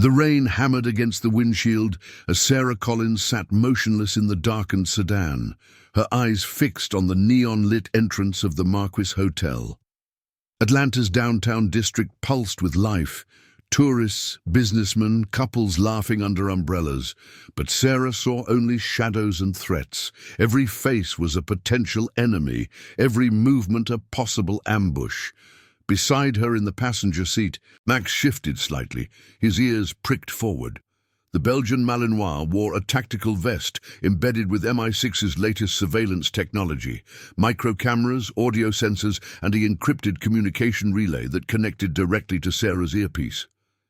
The rain hammered against the windshield as Sarah Collins sat motionless in the darkened sedan, her eyes fixed on the neon-lit entrance of the Marquis Hotel. Atlanta's downtown district pulsed with life, tourists, businessmen, couples laughing under umbrellas, but Sarah saw only shadows and threats. Every face was a potential enemy, every movement a possible ambush. Beside her in the passenger seat, Max shifted slightly, his ears pricked forward. The Belgian Malinois wore a tactical vest embedded with MI6's latest surveillance technology, micro-cameras, audio sensors, and the encrypted communication relay that connected directly to Sarah's earpiece.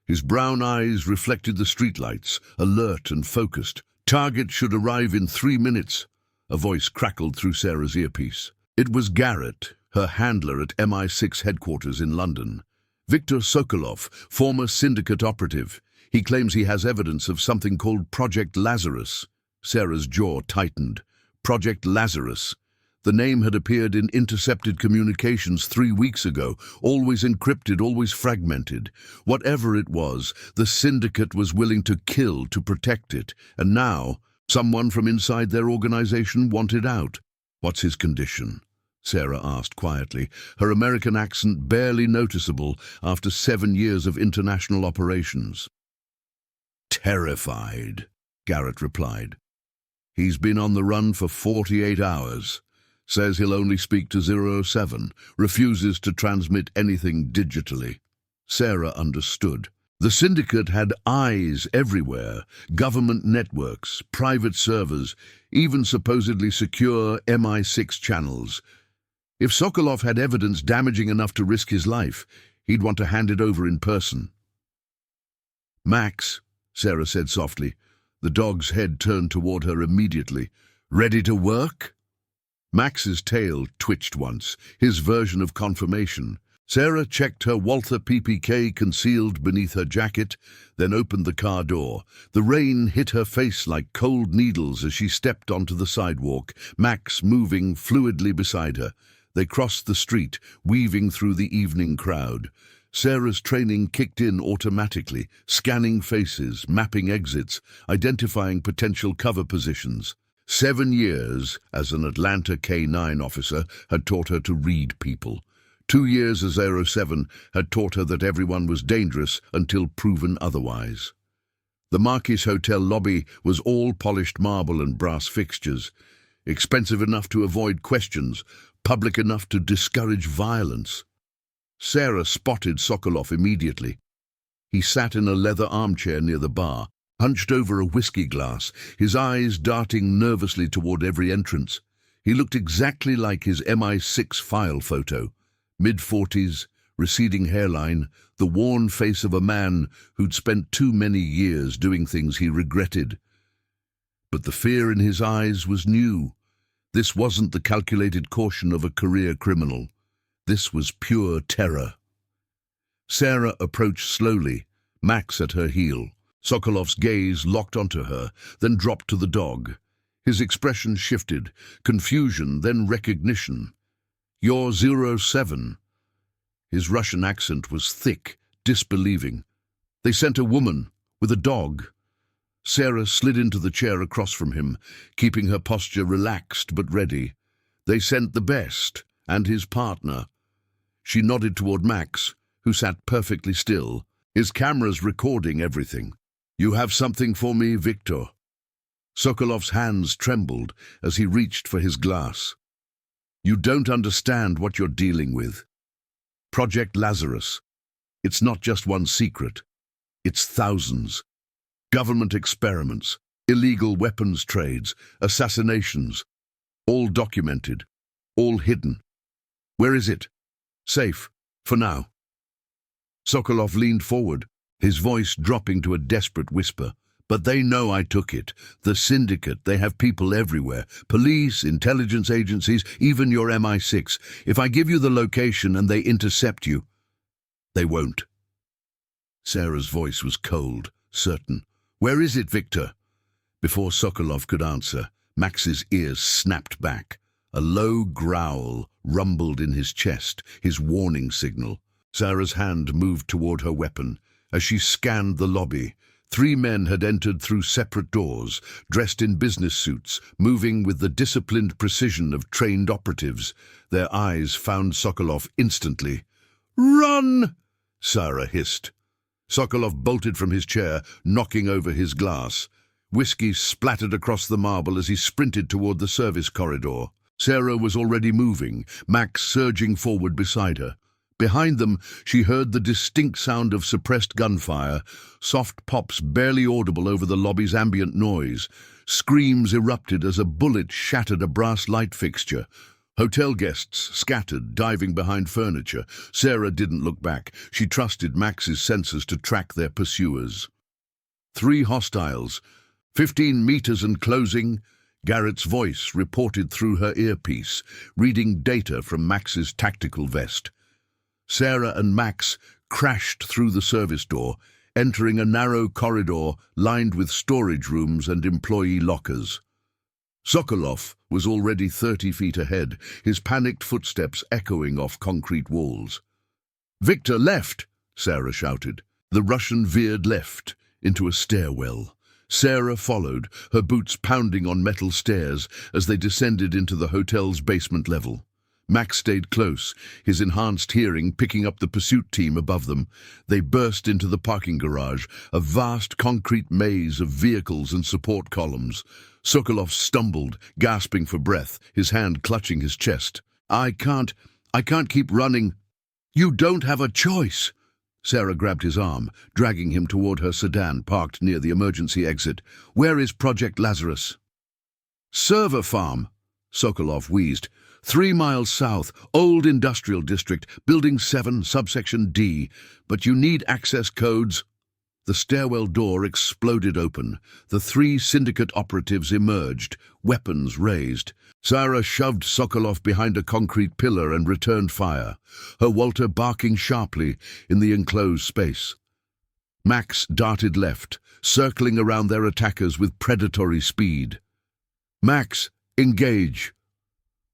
His brown eyes reflected the streetlights, alert and focused. "Target should arrive in 3 minutes," a voice crackled through Sarah's earpiece. It was Garrett, her handler at MI6 headquarters in London. Viktor Sokolov, former Syndicate operative. He claims he has evidence of something called Project Lazarus. Sarah's jaw tightened. Project Lazarus. The name had appeared in intercepted communications 3 weeks ago, always encrypted, always fragmented. Whatever it was, the Syndicate was willing to kill to protect it, and now someone from inside their organization wanted out. "What's his condition?" Sarah asked quietly, her American accent barely noticeable after 7 years of international operations. "Terrified," Garrett replied. "He's been on the run for 48 hours. Says he'll only speak to 007, refuses to transmit anything digitally." Sarah understood. The Syndicate had eyes everywhere, government networks, private servers, even supposedly secure MI6 channels. If Sokolov had evidence damaging enough to risk his life, he'd want to hand it over in person. "Max," Sarah said softly. The dog's head turned toward her immediately. "Ready to work?" Max's tail twitched once, his version of confirmation. Sarah checked her Walther PPK concealed beneath her jacket, then opened the car door. The rain hit her face like cold needles as she stepped onto the sidewalk, Max moving fluidly beside her. They crossed the street, weaving through the evening crowd. Sarah's training kicked in automatically, scanning faces, mapping exits, identifying potential cover positions. 7 years as an Atlanta K9 officer had taught her to read people. 2 years as 07 had taught her that everyone was dangerous until proven otherwise. The Marquis Hotel lobby was all polished marble and brass fixtures, expensive enough to avoid questions, public enough to discourage violence. Sarah spotted Sokolov immediately. He sat in a leather armchair near the bar, hunched over a whiskey glass, his eyes darting nervously toward every entrance. He looked exactly like his MI6 file photo. Mid-40s, receding hairline, the worn face of a man who'd spent too many years doing things he regretted. But the fear in his eyes was new. This wasn't the calculated caution of a career criminal. This was pure terror. Sarah approached slowly, Max at her heel. Sokolov's gaze locked onto her, then dropped to the dog. His expression shifted, confusion, then recognition. "You're 07. His Russian accent was thick, disbelieving. "They sent a woman, with a dog." Sarah slid into the chair across from him, keeping her posture relaxed but ready. "They sent the best, and his partner." She nodded toward Max, who sat perfectly still, his cameras recording everything. "You have something for me, Viktor?" Sokolov's hands trembled as he reached for his glass. "You don't understand what you're dealing with. Project Lazarus. It's not just one secret. It's thousands. Government experiments, illegal weapons trades, assassinations. All documented, all hidden. Where is it? Safe, for now." Sokolov leaned forward, his voice dropping to a desperate whisper. "But they know I took it. The Syndicate, they have people everywhere. Police, intelligence agencies, even your MI6. If I give you the location and they intercept you, they won't." Sarah's voice was cold, certain. "Where is it, Viktor?" Before Sokolov could answer, Max's ears snapped back. A low growl rumbled in his chest, his warning signal. Sarah's hand moved toward her weapon, As she scanned the lobby, 3 men had entered through separate doors, dressed in business suits, moving with the disciplined precision of trained operatives. Their eyes found Sokolov instantly. "Run!" Sarah hissed. Sokolov bolted from his chair, knocking over his glass. Whiskey splattered across the marble as he sprinted toward the service corridor. Sarah was already moving, Max surging forward beside her. Behind them, she heard the distinct sound of suppressed gunfire, soft pops barely audible over the lobby's ambient noise. Screams erupted as a bullet shattered a brass light fixture. Hotel guests scattered, diving behind furniture. Sarah didn't look back. She trusted Max's senses to track their pursuers. 3 hostiles. 15 meters and closing. Garrett's voice reported through her earpiece, reading data from Max's tactical vest. Sarah and Max crashed through the service door, entering a narrow corridor lined with storage rooms and employee lockers. Sokolov was already 30 feet ahead, his panicked footsteps echoing off concrete walls. "Victor, left!" Sarah shouted. The Russian veered left, into a stairwell. Sarah followed, her boots pounding on metal stairs as they descended into the hotel's basement level. Max stayed close, his enhanced hearing picking up the pursuit team above them. They burst into the parking garage, a vast concrete maze of vehicles and support columns. Sokolov stumbled, gasping for breath, his hand clutching his chest. I can't keep running." "You don't have a choice." Sarah grabbed his arm, dragging him toward her sedan parked near the emergency exit. "Where is Project Lazarus?" "Server farm," Sokolov wheezed. 3 miles south, old industrial district, building 7, subsection D. But you need access codes." The stairwell door exploded open. The 3 Syndicate operatives emerged, weapons raised. Sarah shoved Sokolov behind a concrete pillar and returned fire, her Walter barking sharply in the enclosed space. Max darted left, circling around their attackers with predatory speed. "Max, engage!"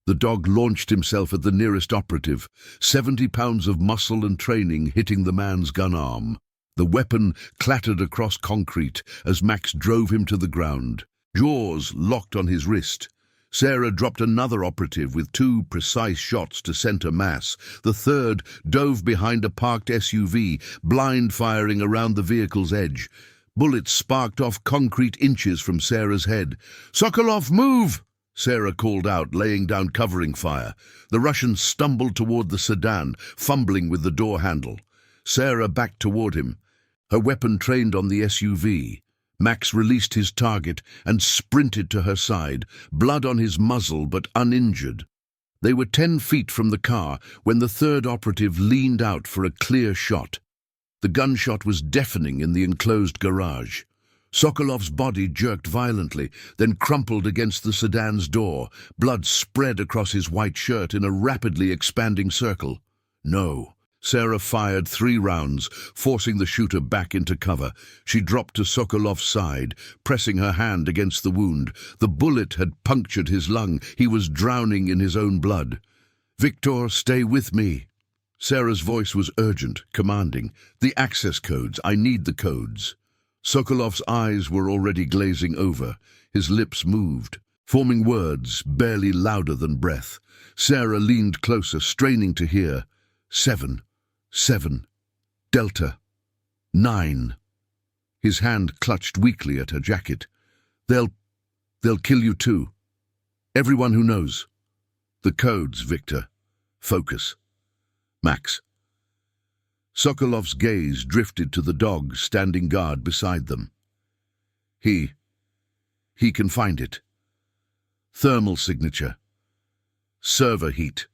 The dog launched himself at the nearest operative, 70 pounds of muscle and training hitting the man's gun arm. The weapon clattered across concrete as Max drove him to the ground. Jaws locked on his wrist. Sarah dropped another operative with 2 precise shots to center mass. The third dove behind a parked SUV, blind firing around the vehicle's edge. Bullets sparked off concrete inches from Sarah's head. "Sokolov, move!" Sarah called out, laying down covering fire. The Russian stumbled toward the sedan, fumbling with the door handle. Sarah backed toward him, her weapon trained on the SUV. Max released his target and sprinted to her side, blood on his muzzle but uninjured. They were 10 feet from the car when the third operative leaned out for a clear shot. The gunshot was deafening in the enclosed garage. Sokolov's body jerked violently, then crumpled against the sedan's door. Blood spread across his white shirt in a rapidly expanding circle. No. Sarah fired 3 rounds, forcing the shooter back into cover. She dropped to Sokolov's side, pressing her hand against the wound. The bullet had punctured his lung. He was drowning in his own blood. "Victor, stay with me." Sarah's voice was urgent, commanding. "The access codes. I need the codes." Sokolov's eyes were already glazing over. His lips moved, forming words barely louder than breath. Sarah leaned closer, straining to hear. 7, 7, Delta, 9. His hand clutched weakly at her jacket. They'll kill you too. Everyone who knows. The codes, Victor. Focus. Max. Sokolov's gaze drifted to the dog standing guard beside them. He can find it. Thermal signature. Server heat.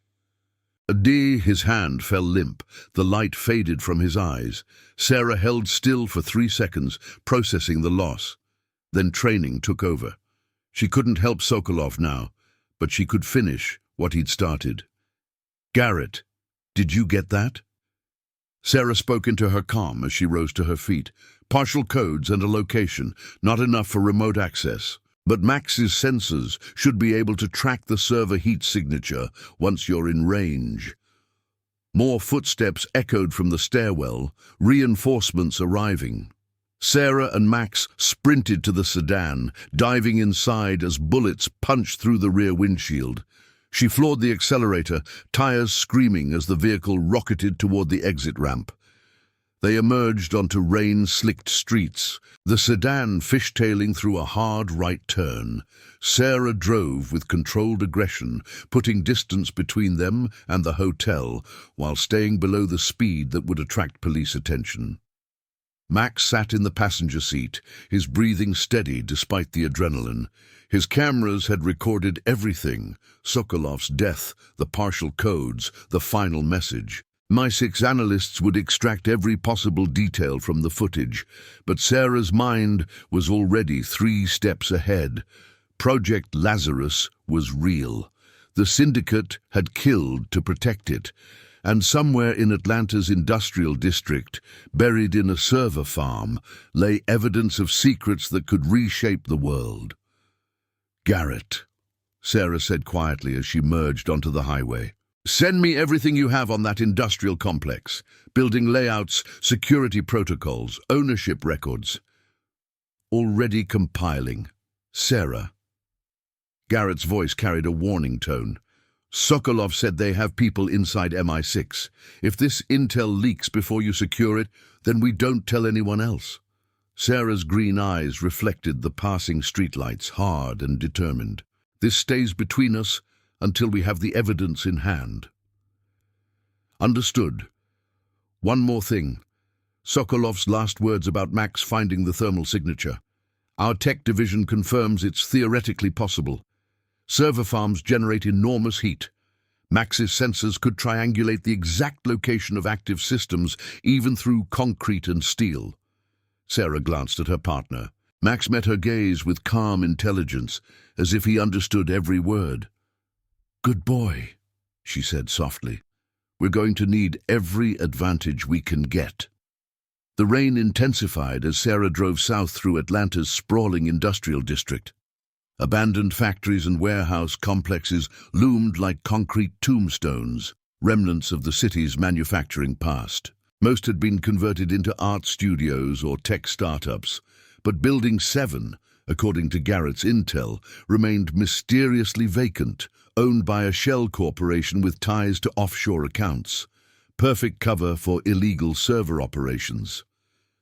His hand fell limp. The light faded from his eyes. Sarah held still for 3 seconds, processing the loss. Then training took over. She couldn't help Sokolov now, but she could finish what he'd started. "Garrett, did you get that?" Sarah spoke into her calm as she rose to her feet. "Partial codes and a location, not enough for remote access. But Max's sensors should be able to track the server heat signature once you're in range." More footsteps echoed from the stairwell, reinforcements arriving. Sarah and Max sprinted to the sedan, diving inside as bullets punched through the rear windshield. She floored the accelerator, tires screaming as the vehicle rocketed toward the exit ramp. They emerged onto rain-slicked streets, the sedan fishtailing through a hard right turn. Sarah drove with controlled aggression, putting distance between them and the hotel, while staying below the speed that would attract police attention. Max sat in the passenger seat, his breathing steady despite the adrenaline. His cameras had recorded everything: Sokolov's death, the partial codes, the final message. MI6 analysts would extract every possible detail from the footage, but Sarah's mind was already 3 steps ahead. Project Lazarus was real. The Syndicate had killed to protect it, and somewhere in Atlanta's industrial district, buried in a server farm, lay evidence of secrets that could reshape the world. "Garrett," Sarah said quietly as she merged onto the highway. "Send me everything you have on that industrial complex. Building layouts, security protocols, ownership records." "Already compiling. Sarah." Garrett's voice carried a warning tone. "Sokolov said they have people inside MI6. If this intel leaks before you secure it, then we don't tell anyone else." Sarah's green eyes reflected the passing streetlights, hard and determined. "This stays between us until we have the evidence in hand." "Understood. One more thing. Sokolov's last words about Max finding the thermal signature. Our tech division confirms it's theoretically possible. Server farms generate enormous heat. Max's sensors could triangulate the exact location of active systems, even through concrete and steel." Sarah glanced at her partner. Max met her gaze with calm intelligence, as if he understood every word. "Good boy," she said softly. "We're going to need every advantage we can get." The rain intensified as Sarah drove south through Atlanta's sprawling industrial district. Abandoned factories and warehouse complexes loomed like concrete tombstones, remnants of the city's manufacturing past. Most had been converted into art studios or tech startups, but Building 7, according to Garrett's intel, remained mysteriously vacant, owned by a shell corporation with ties to offshore accounts. Perfect cover for illegal server operations.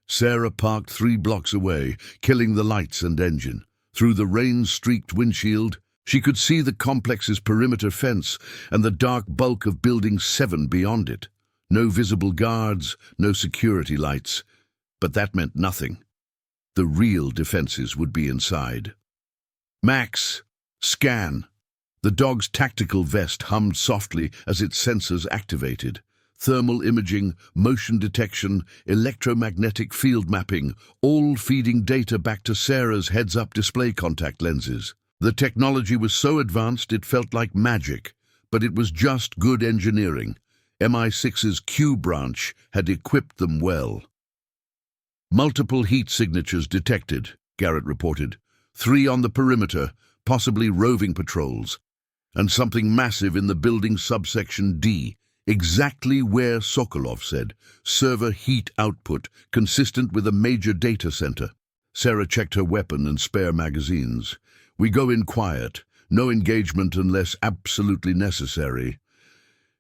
Sarah parked 3 blocks away, killing the lights and engine. Through the rain-streaked windshield, she could see the complex's perimeter fence and the dark bulk of Building 7 beyond it. No visible guards, no security lights. But that meant nothing. The real defenses would be inside. "Max, scan." The dog's tactical vest hummed softly as its sensors activated. Thermal imaging, motion detection, electromagnetic field mapping, all feeding data back to Sarah's heads-up display contact lenses. The technology was so advanced it felt like magic, but it was just good engineering. MI6's Q branch had equipped them well. "Multiple heat signatures detected," Garrett reported. 3 on the perimeter, possibly roving patrols. And something massive in the building subsection D, exactly where Sokolov said. Server heat output, consistent with a major data center. Sarah checked her weapon and spare magazines. "We go in quiet, no engagement unless absolutely necessary."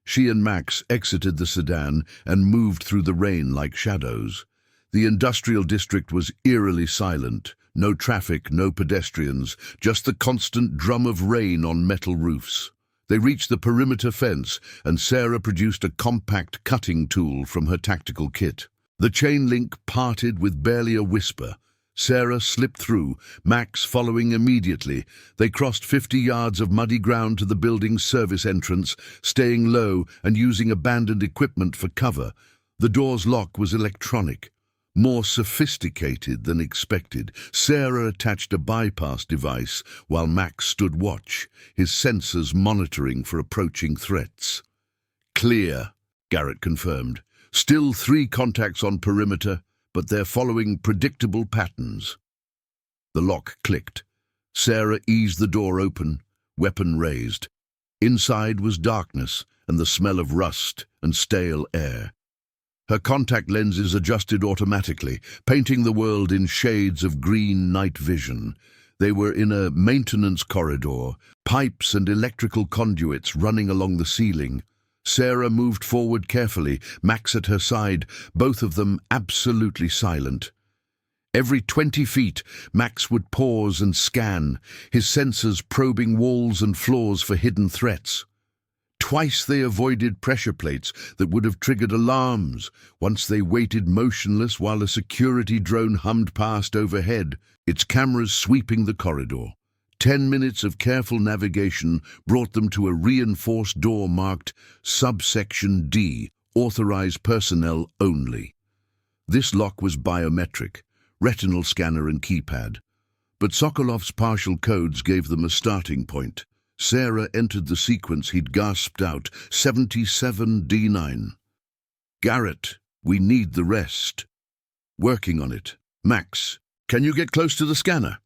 She and Max exited the sedan and moved through the rain like shadows. The industrial district was eerily silent. No traffic, no pedestrians, just the constant drum of rain on metal roofs. They reached the perimeter fence, and Sarah produced a compact cutting tool from her tactical kit. The chain link parted with barely a whisper. Sarah slipped through, Max following immediately. They crossed 50 yards of muddy ground to the building's service entrance, staying low and using abandoned equipment for cover. The door's lock was electronic, more sophisticated than expected. Sarah attached a bypass device while Max stood watch, his sensors monitoring for approaching threats. "Clear," Garrett confirmed. "Still 3 contacts on perimeter, but they're following predictable patterns." The lock clicked. Sarah eased the door open, weapon raised. Inside was darkness and the smell of rust and stale air. Her contact lenses adjusted automatically, painting the world in shades of green night vision. They were in a maintenance corridor, pipes and electrical conduits running along the ceiling. Sarah moved forward carefully, Max at her side, both of them absolutely silent. Every 20 feet, Max would pause and scan, his sensors probing walls and floors for hidden threats. Twice they avoided pressure plates that would have triggered alarms. Once they waited motionless while a security drone hummed past overhead, its cameras sweeping the corridor. 10 minutes of careful navigation brought them to a reinforced door marked Subsection D, Authorized Personnel Only. This lock was biometric, retinal scanner and keypad. But Sokolov's partial codes gave them a starting point. Sarah entered the sequence he'd gasped out, 77D9. Garrett, we need the rest. Working on it. Max, can you get close to the scanner?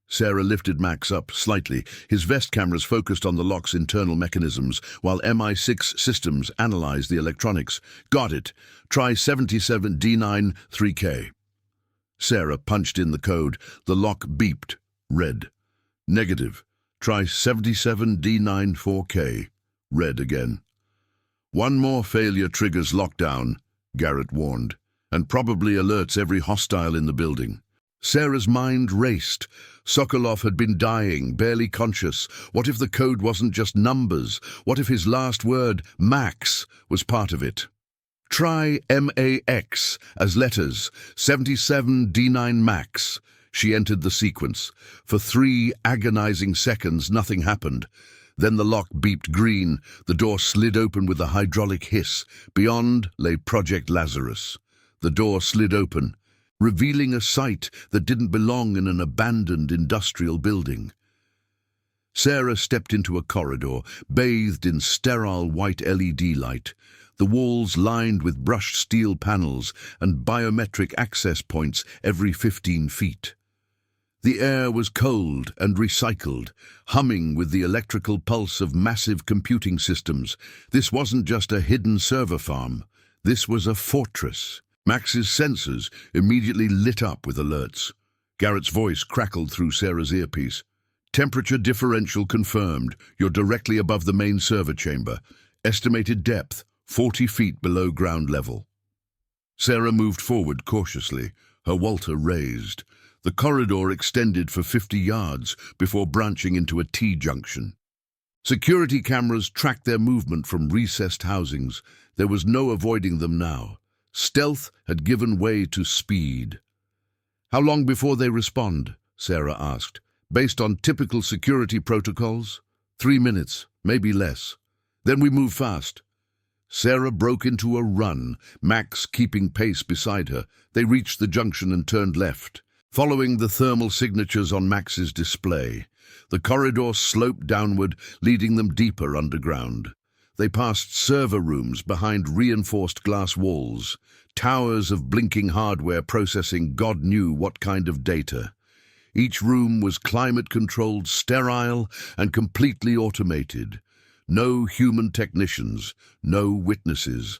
Sarah lifted Max up slightly, his vest cameras focused on the lock's internal mechanisms, while MI6 systems analyzed the electronics. Got it. Try 77D9 3K. Sarah punched in the code. The lock beeped. Red. Negative. Try 77D9 4K. Red again. One more failure triggers lockdown, Garrett warned, and probably alerts every hostile in the building. Sarah's mind raced. Sokolov had been dying, barely conscious. What if the code wasn't just numbers? What if his last word, Max, was part of it? Try MAX as letters, 77D9 Max. She entered the sequence. For 3 agonizing seconds, nothing happened. Then the lock beeped green. The door slid open with a hydraulic hiss. Beyond lay Project Lazarus. The door slid open, revealing a sight that didn't belong in an abandoned industrial building. Sarah stepped into a corridor, bathed in sterile white LED light, the walls lined with brushed steel panels and biometric access points every 15 feet. The air was cold and recycled, humming with the electrical pulse of massive computing systems. This wasn't just a hidden server farm. This was a fortress. Max's sensors immediately lit up with alerts. Garrett's voice crackled through Sarah's earpiece. Temperature differential confirmed. You're directly above the main server chamber. Estimated depth, 40 feet below ground level. Sarah moved forward cautiously, her Walter raised. The corridor extended for 50 yards before branching into a T-junction. Security cameras tracked their movement from recessed housings. There was no avoiding them now. Stealth had given way to speed. How long before they respond? Sarah asked. Based on typical security protocols? 3 minutes, maybe less. Then we move fast. Sarah broke into a run, Max keeping pace beside her. They reached the junction and turned left, following the thermal signatures on Max's display. The corridor sloped downward, leading them deeper underground. They passed server rooms behind reinforced glass walls, towers of blinking hardware processing God knew what kind of data. Each room was climate-controlled, sterile, and completely automated. No human technicians, no witnesses.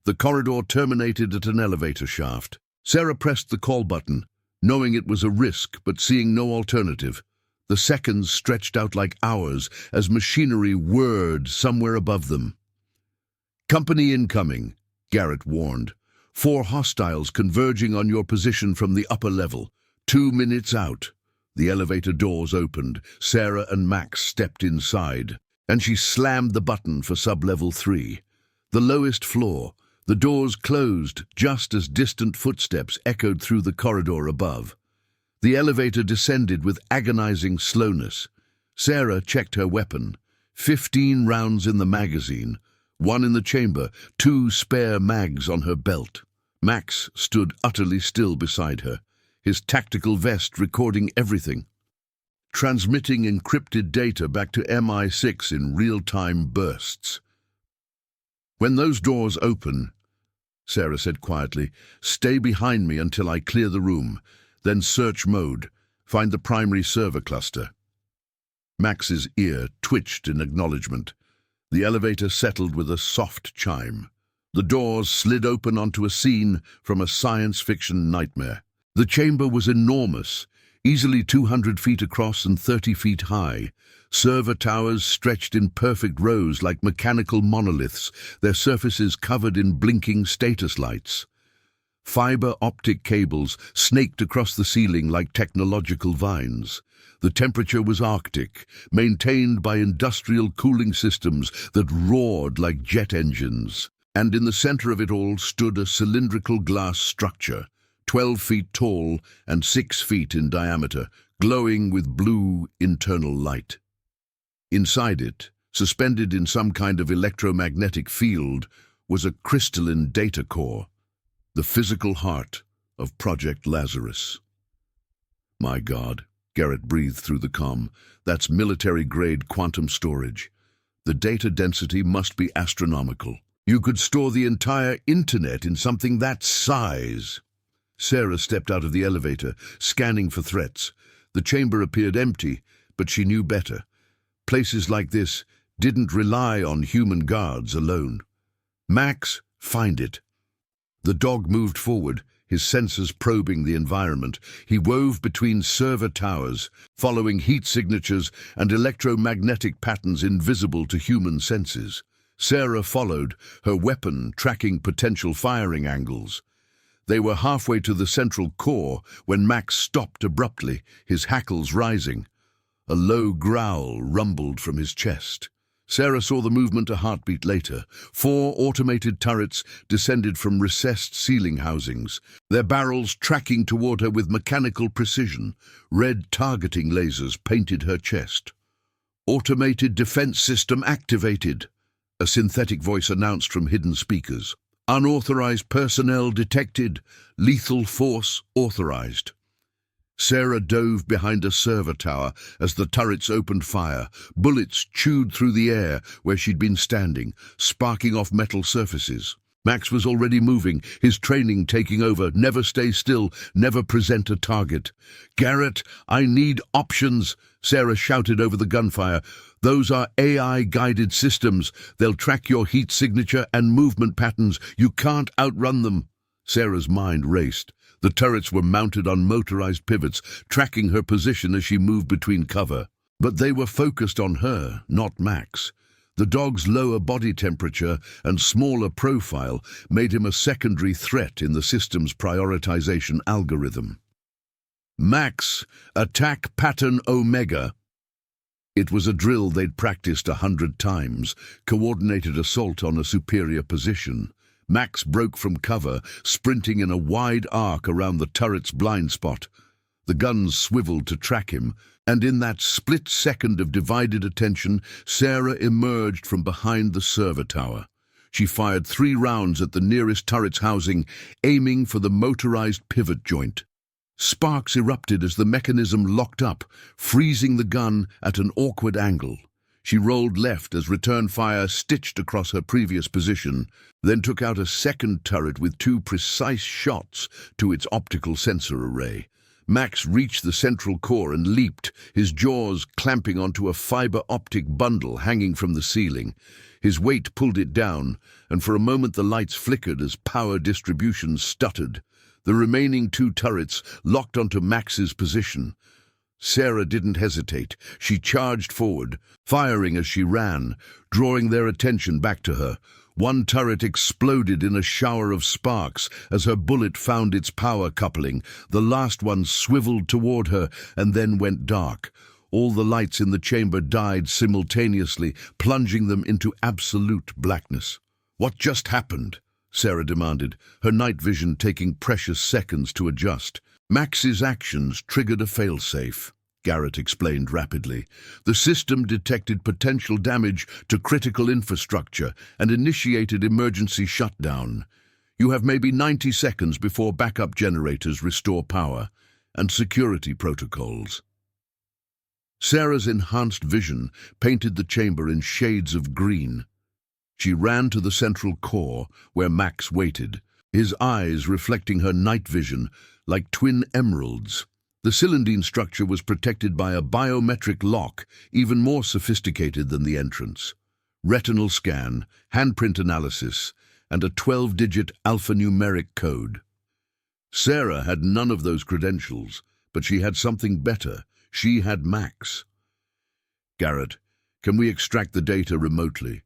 The corridor terminated at an elevator shaft. Sarah pressed the call button, knowing it was a risk but seeing no alternative. The seconds stretched out like hours as machinery whirred somewhere above them. Company incoming, Garrett warned. 4 hostiles converging on your position from the upper level. 2 minutes out. The elevator doors opened. Sarah and Max stepped inside, and she slammed the button for sub-level 3. The lowest floor. The doors closed just as distant footsteps echoed through the corridor above. The elevator descended with agonizing slowness. Sarah checked her weapon. 15 rounds in the magazine, 1 in the chamber, 2 spare mags on her belt. Max stood utterly still beside her, his tactical vest recording everything, transmitting encrypted data back to MI6 in real-time bursts. When those doors open, Sarah said quietly, stay behind me until I clear the room. Then search mode. Find the primary server cluster. Max's ear twitched in acknowledgement. The elevator settled with a soft chime. The doors slid open onto a scene from a science fiction nightmare. The chamber was enormous, easily 200 feet across and 30 feet high. Server towers stretched in perfect rows like mechanical monoliths, their surfaces covered in blinking status lights. Fiber optic cables snaked across the ceiling like technological vines. The temperature was Arctic, maintained by industrial cooling systems that roared like jet engines. And in the center of it all stood a cylindrical glass structure, 12 feet tall and 6 feet in diameter, glowing with blue internal light. Inside it, suspended in some kind of electromagnetic field, was a crystalline data core, the physical heart of Project Lazarus. My God, Garrett breathed through the comm. That's military-grade quantum storage. The data density must be astronomical. You could store the entire internet in something that size. Sarah stepped out of the elevator, scanning for threats. The chamber appeared empty, but she knew better. Places like this didn't rely on human guards alone. Max, find it. The dog moved forward, his sensors probing the environment. He wove between server towers, following heat signatures and electromagnetic patterns invisible to human senses. Sarah followed, her weapon tracking potential firing angles. They were halfway to the central core when Max stopped abruptly, his hackles rising. A low growl rumbled from his chest. Sarah saw the movement a heartbeat later. 4 automated turrets descended from recessed ceiling housings, their barrels tracking toward her with mechanical precision. Red targeting lasers painted her chest. "Automated defense system activated," a synthetic voice announced from hidden speakers. "Unauthorized personnel detected. Lethal force authorized." Sarah dove behind a server tower as the turrets opened fire. Bullets chewed through the air where she'd been standing, sparking off metal surfaces. Max was already moving, his training taking over. Never stay still, never present a target. "Garrett, I need options," Sarah shouted over the gunfire. "Those are AI-guided systems. They'll track your heat signature and movement patterns. You can't outrun them." Sarah's mind raced. The turrets were mounted on motorized pivots, tracking her position as she moved between cover. But they were focused on her, not Max. The dog's lower body temperature and smaller profile made him a secondary threat in the system's prioritization algorithm. "Max, attack pattern Omega." It was a drill they'd practiced 100 times, coordinated assault on a superior position. Max broke from cover, sprinting in a wide arc around the turret's blind spot. The guns swiveled to track him, and in that split second of divided attention, Sarah emerged from behind the server tower. She fired 3 rounds at the nearest turret's housing, aiming for the motorized pivot joint. Sparks erupted as the mechanism locked up, freezing the gun at an awkward angle. She rolled left as return fire stitched across her previous position, then took out a second turret with 2 precise shots to its optical sensor array. Max reached the central core and leaped, his jaws clamping onto a fiber optic bundle hanging from the ceiling. His weight pulled it down, and for a moment the lights flickered as power distribution stuttered. The remaining 2 turrets locked onto Max's position. Sarah didn't hesitate. She charged forward, firing as she ran, drawing their attention back to her. One turret exploded in a shower of sparks as her bullet found its power coupling. The last one swiveled toward her and then went dark. All the lights in the chamber died simultaneously, plunging them into absolute blackness. "What just happened?" Sarah demanded, her night vision taking precious seconds to adjust. "Max's actions triggered a failsafe," Garrett explained rapidly. "The system detected potential damage to critical infrastructure and initiated emergency shutdown. You have maybe 90 seconds before backup generators restore power, and security protocols." Sarah's enhanced vision painted the chamber in shades of green. She ran to the central core, where Max waited, his eyes reflecting her night vision like twin emeralds. The cylindrine structure was protected by a biometric lock, even more sophisticated than the entrance. Retinal scan, handprint analysis, and a 12-digit alphanumeric code. Sarah had none of those credentials, but she had something better. She had Max. Garrett, can we extract the data remotely?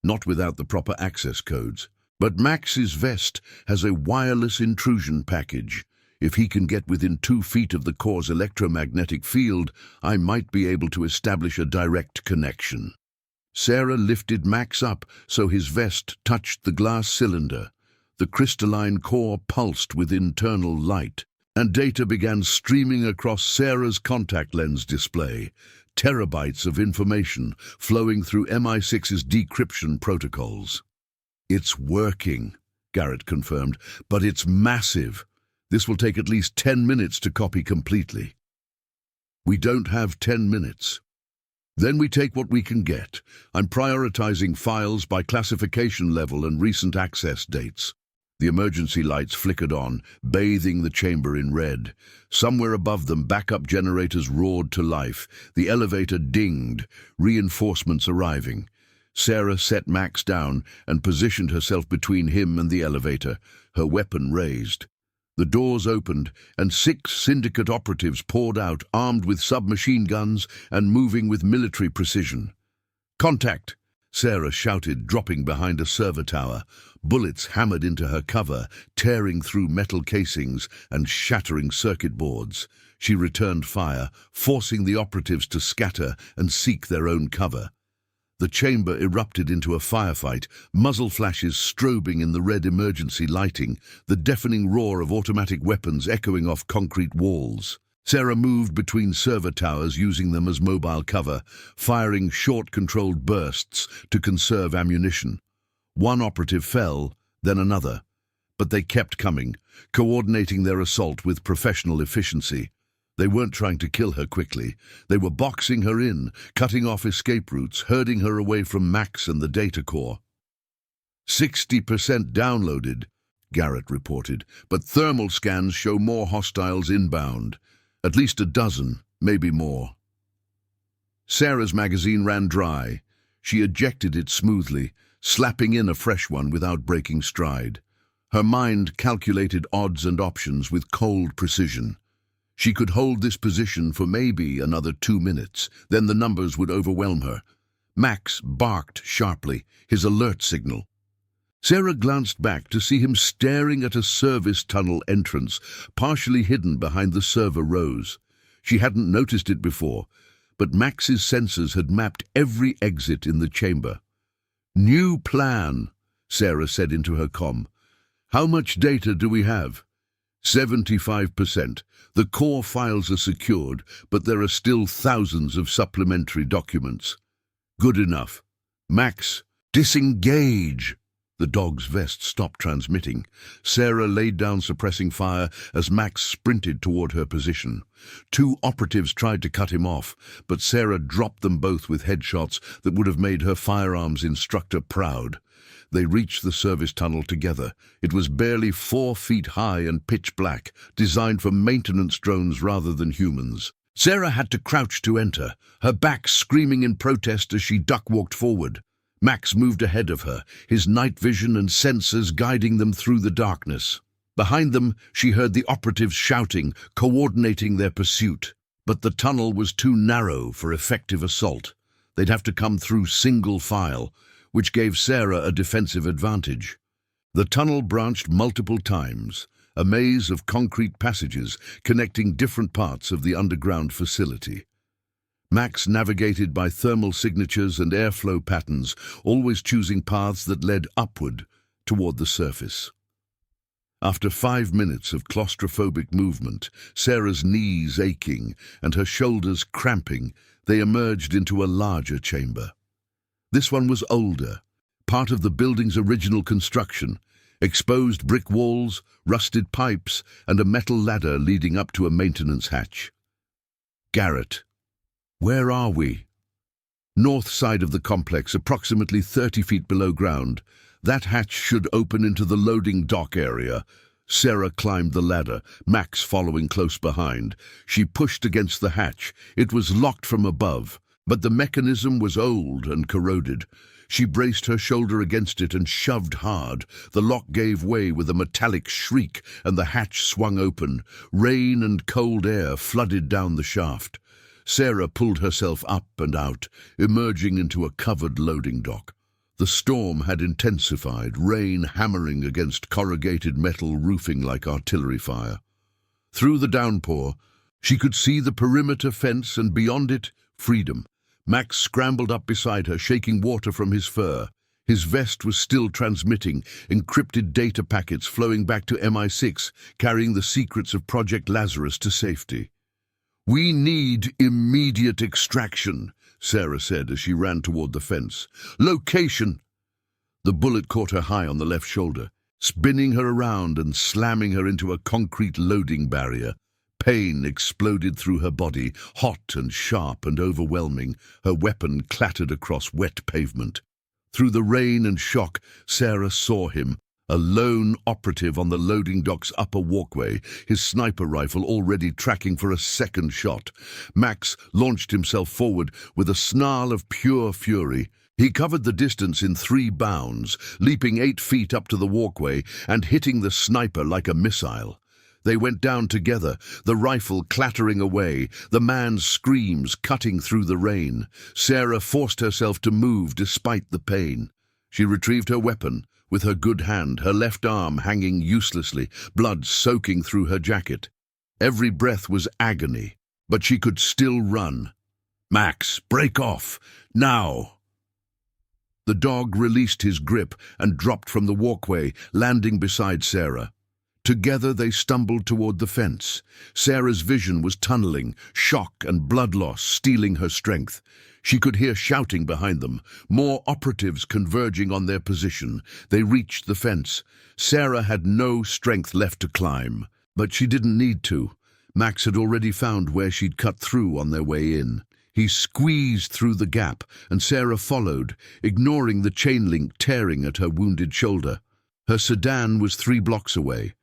Not without the proper access codes. But Max's vest has a wireless intrusion package. If he can get within 2 feet of the core's electromagnetic field, I might be able to establish a direct connection. Sarah lifted Max up so his vest touched the glass cylinder. The crystalline core pulsed with internal light, and data began streaming across Sarah's contact lens display. Terabytes of information flowing through MI6's decryption protocols. It's working, Garrett confirmed, but it's massive. This will take at least 10 minutes to copy completely. We don't have 10 minutes. Then we take what we can get. I'm prioritizing files by classification level and recent access dates. The emergency lights flickered on, bathing the chamber in red. Somewhere above them, backup generators roared to life. The elevator dinged, reinforcements arriving. Sarah set Max down and positioned herself between him and the elevator, her weapon raised. The doors opened, and 6 Syndicate operatives poured out, armed with submachine guns and moving with military precision. "Contact!" Sarah shouted, dropping behind a server tower. Bullets hammered into her cover, tearing through metal casings and shattering circuit boards. She returned fire, forcing the operatives to scatter and seek their own cover. The chamber erupted into a firefight, muzzle flashes strobing in the red emergency lighting, the deafening roar of automatic weapons echoing off concrete walls. Sarah moved between server towers, using them as mobile cover, firing short, controlled bursts to conserve ammunition. One operative fell, then another, but they kept coming, coordinating their assault with professional efficiency. They weren't trying to kill her quickly. They were boxing her in, cutting off escape routes, herding her away from Max and the data core. 60% downloaded, Garrett reported, but thermal scans show more hostiles inbound. At least a dozen, maybe more. Sarah's magazine ran dry. She ejected it smoothly, slapping in a fresh one without breaking stride. Her mind calculated odds and options with cold precision. She could hold this position for maybe another 2 minutes, then the numbers would overwhelm her. Max barked sharply, his alert signal. Sarah glanced back to see him staring at a service tunnel entrance, partially hidden behind the server rows. She hadn't noticed it before, but Max's sensors had mapped every exit in the chamber. "New plan," Sarah said into her comm. "How much data do we have?" 75%. The core files are secured, but there are still thousands of supplementary documents. Good enough. Max, disengage! The dog's vest stopped transmitting. Sarah laid down, suppressing fire as Max sprinted toward her position. 2 operatives tried to cut him off, but Sarah dropped them both with headshots that would have made her firearms instructor proud. They reached the service tunnel together. It was barely 4 feet high and pitch black, designed for maintenance drones rather than humans. Sarah had to crouch to enter, her back screaming in protest as she duck-walked forward. Max moved ahead of her, his night vision and sensors guiding them through the darkness. Behind them, she heard the operatives shouting, coordinating their pursuit. But the tunnel was too narrow for effective assault. They'd have to come through single file, which gave Sarah a defensive advantage. The tunnel branched multiple times, a maze of concrete passages connecting different parts of the underground facility. Max navigated by thermal signatures and airflow patterns, always choosing paths that led upward toward the surface. After 5 minutes of claustrophobic movement, Sarah's knees aching and her shoulders cramping, they emerged into a larger chamber. This one was older, part of the building's original construction, exposed brick walls, rusted pipes, and a metal ladder leading up to a maintenance hatch. "Garrett, where are we?" "North side of the complex, approximately 30 feet below ground. That hatch should open into the loading dock area. Sarah climbed the ladder, Max following close behind. She pushed against the hatch. It was locked from above, but the mechanism was old and corroded. She braced her shoulder against it and shoved hard. The lock gave way with a metallic shriek, and the hatch swung open. Rain and cold air flooded down the shaft. Sarah pulled herself up and out, emerging into a covered loading dock. The storm had intensified, rain hammering against corrugated metal roofing like artillery fire. Through the downpour, she could see the perimeter fence and beyond it, freedom. Max scrambled up beside her, shaking water from his fur. His vest was still transmitting, encrypted data packets flowing back to MI6, carrying the secrets of Project Lazarus to safety. "We need immediate extraction," Sarah said as she ran toward the fence. "Location!" The bullet caught her high on the left shoulder, spinning her around and slamming her into a concrete loading barrier. Pain exploded through her body, hot and sharp and overwhelming. Her weapon clattered across wet pavement. Through the rain and shock, Sarah saw him, a lone operative on the loading dock's upper walkway, his sniper rifle already tracking for a second shot. Max launched himself forward with a snarl of pure fury. He covered the distance in 3 bounds, leaping 8 feet up to the walkway and hitting the sniper like a missile. They went down together, the rifle clattering away, the man's screams cutting through the rain. Sarah forced herself to move despite the pain. She retrieved her weapon, with her good hand, her left arm hanging uselessly, blood soaking through her jacket. Every breath was agony, but she could still run. "Max, break off! Now!" The dog released his grip and dropped from the walkway, landing beside Sarah. Together they stumbled toward the fence. Sarah's vision was tunneling, shock and blood loss stealing her strength. She could hear shouting behind them, more operatives converging on their position. They reached the fence. Sarah had no strength left to climb, but she didn't need to. Max had already found where she'd cut through on their way in. He squeezed through the gap, and Sarah followed, ignoring the chain link tearing at her wounded shoulder. Her sedan was 3 blocks away.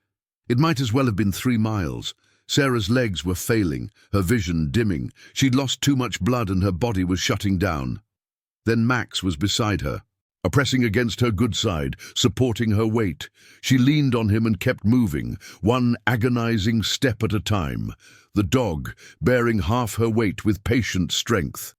It might as well have been 3 miles. Sarah's legs were failing, her vision dimming. She'd lost too much blood and her body was shutting down. Then Max was beside her, pressing against her good side, supporting her weight. She leaned on him and kept moving, one agonizing step at a time. The dog, bearing half her weight with patient strength.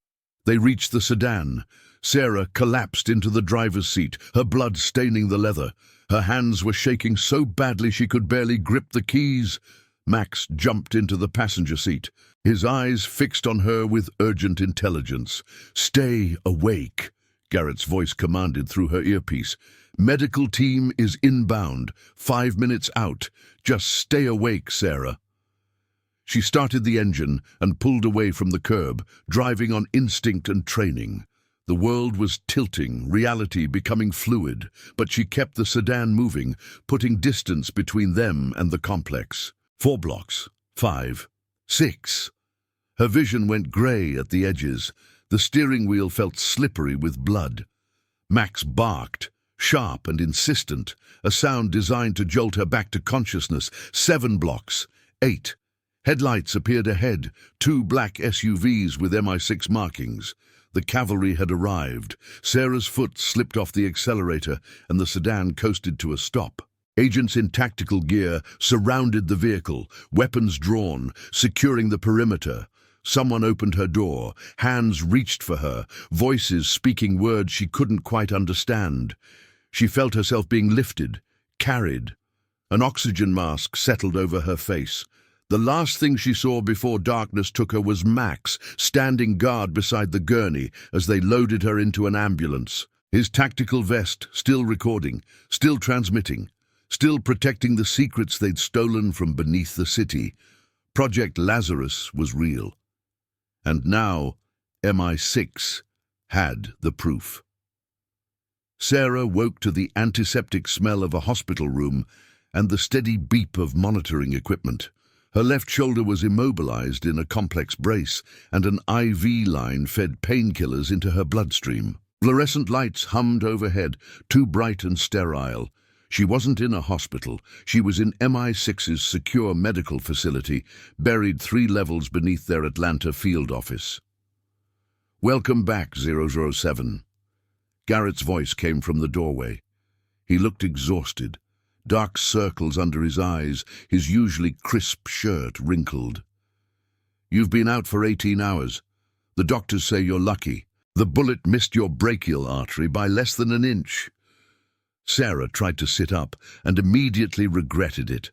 They reached the sedan. Sarah collapsed into the driver's seat, her blood staining the leather. Her hands were shaking so badly she could barely grip the keys. Max jumped into the passenger seat, his eyes fixed on her with urgent intelligence. "Stay awake," Garrett's voice commanded through her earpiece. "Medical team is inbound, 5 minutes out. Just stay awake, Sarah." She started the engine and pulled away from the curb, driving on instinct and training. The world was tilting, reality becoming fluid, but she kept the sedan moving, putting distance between them and the complex. 4 blocks, 5, 6. Her vision went grey at the edges. The steering wheel felt slippery with blood. Max barked, sharp and insistent, a sound designed to jolt her back to consciousness. 7 blocks, 8. Headlights appeared ahead, 2 black SUVs with MI6 markings. The cavalry had arrived. Sarah's foot slipped off the accelerator and the sedan coasted to a stop. Agents in tactical gear surrounded the vehicle, weapons drawn, securing the perimeter. Someone opened her door. Hands reached for her, voices speaking words she couldn't quite understand. She felt herself being lifted, carried. An oxygen mask settled over her face. The last thing she saw before darkness took her was Max, standing guard beside the gurney as they loaded her into an ambulance. His tactical vest still recording, still transmitting, still protecting the secrets they'd stolen from beneath the city. Project Lazarus was real. And now, MI6 had the proof. Sarah woke to the antiseptic smell of a hospital room and the steady beep of monitoring equipment. Her left shoulder was immobilized in a complex brace, and an IV line fed painkillers into her bloodstream. Fluorescent lights hummed overhead, too bright and sterile. She wasn't in a hospital. She was in MI6's secure medical facility, buried 3 levels beneath their Atlanta field office. "Welcome back, 007. Garrett's voice came from the doorway. He looked exhausted, dark circles under his eyes, his usually crisp shirt wrinkled. "You've been out for 18 hours. The doctors say you're lucky. The bullet missed your brachial artery by less than an inch." Sarah tried to sit up and immediately regretted it.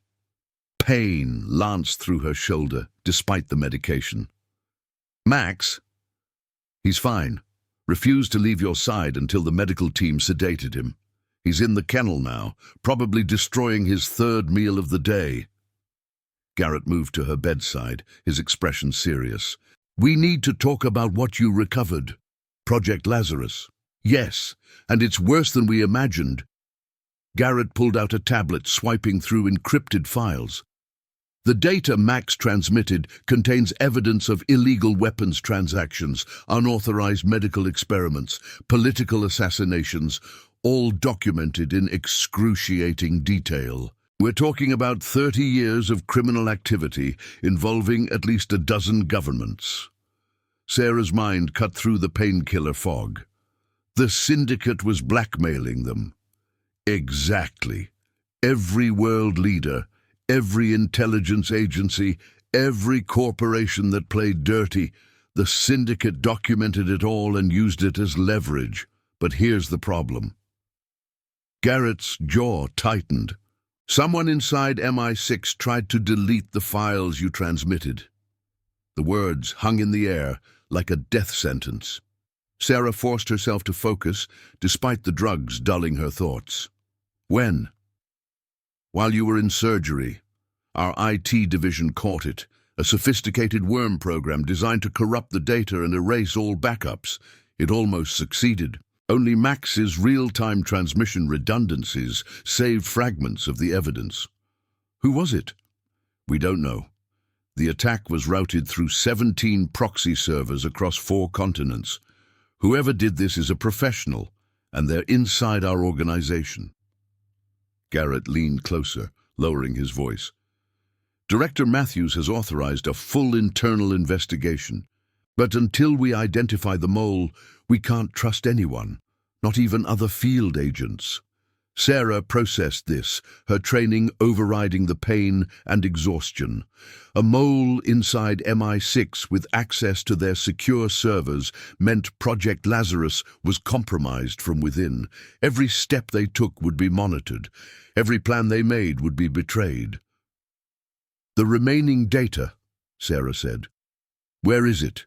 Pain lanced through her shoulder, despite the medication. "Max?" "He's fine. Refused to leave your side until the medical team sedated him. He's in the kennel now, probably destroying his 3rd meal of the day." Garrett moved to her bedside, his expression serious. "We need to talk about what you recovered. Project Lazarus." "Yes, and it's worse than we imagined." Garrett pulled out a tablet, swiping through encrypted files. "The data Max transmitted contains evidence of illegal weapons transactions, unauthorized medical experiments, political assassinations, all documented in excruciating detail. We're talking about 30 years of criminal activity involving at least a dozen governments." Sarah's mind cut through the painkiller fog. The Syndicate was blackmailing them. Exactly. Every world leader, every intelligence agency, every corporation that played dirty, the Syndicate documented it all and used it as leverage. But here's the problem. Garrett's jaw tightened. "Someone inside MI6 tried to delete the files you transmitted." The words hung in the air like a death sentence. Sarah forced herself to focus, despite the drugs dulling her thoughts. "When?" "While you were in surgery. Our IT division caught it. A sophisticated worm program designed to corrupt the data and erase all backups. It almost succeeded. Only Max's real-time transmission redundancies saved fragments of the evidence." "Who was it?" "We don't know. The attack was routed through 17 proxy servers across 4 continents. Whoever did this is a professional, and they're inside our organization." Garrett leaned closer, lowering his voice. "Director Matthews has authorized a full internal investigation. But until we identify the mole, we can't trust anyone, not even other field agents." Sarah processed this, her training overriding the pain and exhaustion. A mole inside MI6 with access to their secure servers meant Project Lazarus was compromised from within. Every step they took would be monitored. Every plan they made would be betrayed. "The remaining data," Sarah said. "Where is it?"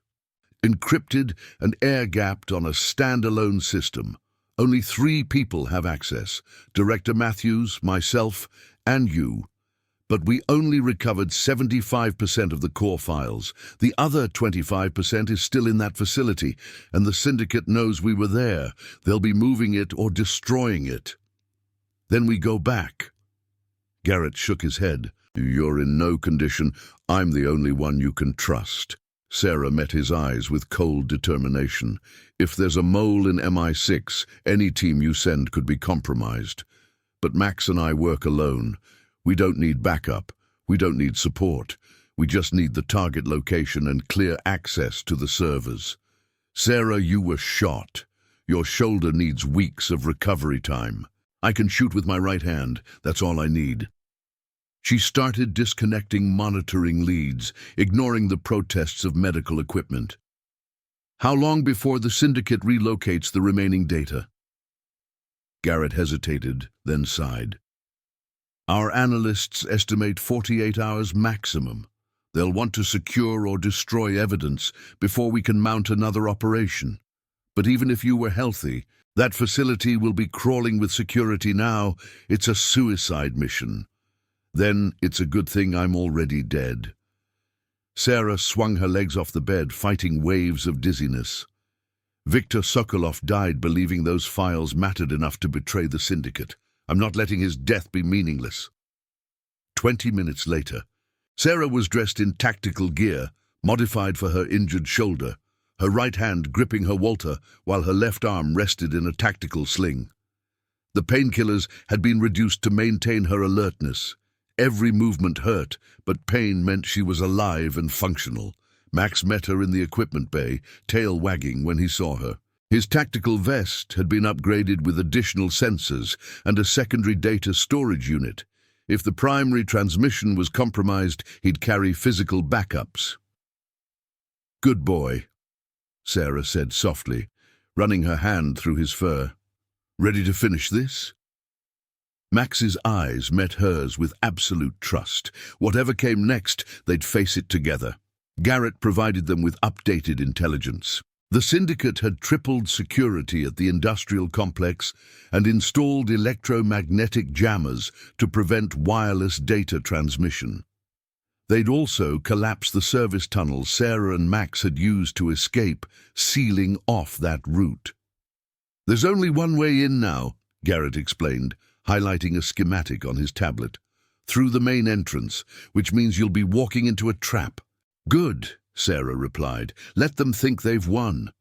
"Encrypted and air-gapped on a standalone system. Only 3 people have access, Director Matthews, myself, and you. But we only recovered 75% of the core files. The other 25% is still in that facility, and the Syndicate knows we were there. They'll be moving it or destroying it. Then we go back." Garrett shook his head. "You're in no condition. I'm the only one you can trust." Sarah met his eyes with cold determination. "If there's a mole in MI6, any team you send could be compromised. But Max and I work alone. We don't need backup. We don't need support. We just need the target location and clear access to the servers. Sarah, you were shot. Your shoulder needs weeks of recovery time. I can shoot with my right hand. That's all I need." She started disconnecting monitoring leads, ignoring the protests of medical equipment. "How long before the Syndicate relocates the remaining data?" Garrett hesitated, then sighed. "Our analysts estimate 48 hours maximum. They'll want to secure or destroy evidence before we can mount another operation. But even if you were healthy, that facility will be crawling with security now. It's a suicide mission. Then it's a good thing I'm already dead." Sarah swung her legs off the bed, fighting waves of dizziness. "Viktor Sokolov died believing those files mattered enough to betray the Syndicate. I'm not letting his death be meaningless." 20 minutes later, Sarah was dressed in tactical gear, modified for her injured shoulder, her right hand gripping her Walter while her left arm rested in a tactical sling. The painkillers had been reduced to maintain her alertness. Every movement hurt, but pain meant she was alive and functional. Max met her in the equipment bay, tail wagging when he saw her. His tactical vest had been upgraded with additional sensors and a secondary data storage unit. If the primary transmission was compromised, he'd carry physical backups. "Good boy," Sarah said softly, running her hand through his fur. "Ready to finish this?" Max's eyes met hers with absolute trust. Whatever came next, they'd face it together. Garrett provided them with updated intelligence. The Syndicate had tripled security at the industrial complex and installed electromagnetic jammers to prevent wireless data transmission. They'd also collapsed the service tunnels Sarah and Max had used to escape, sealing off that route. "There's only one way in now," Garrett explained, highlighting a schematic on his tablet. "Through the main entrance, which means you'll be walking into a trap." "Good," Sarah replied. "Let them think they've won."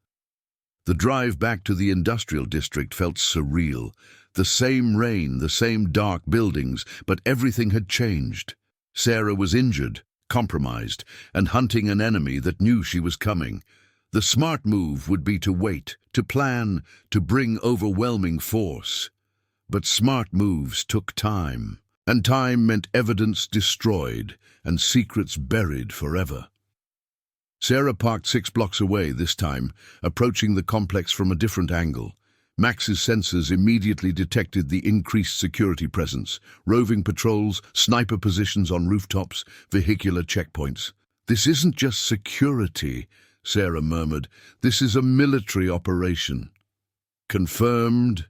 The drive back to the industrial district felt surreal. The same rain, the same dark buildings, but everything had changed. Sarah was injured, compromised, and hunting an enemy that knew she was coming. The smart move would be to wait, to plan, to bring overwhelming force. But smart moves took time, and time meant evidence destroyed and secrets buried forever. Sarah parked 6 blocks away this time, approaching the complex from a different angle. Max's sensors immediately detected the increased security presence: roving patrols, sniper positions on rooftops, vehicular checkpoints. "This isn't just security," Sarah murmured. "This is a military operation." "Confirmed,"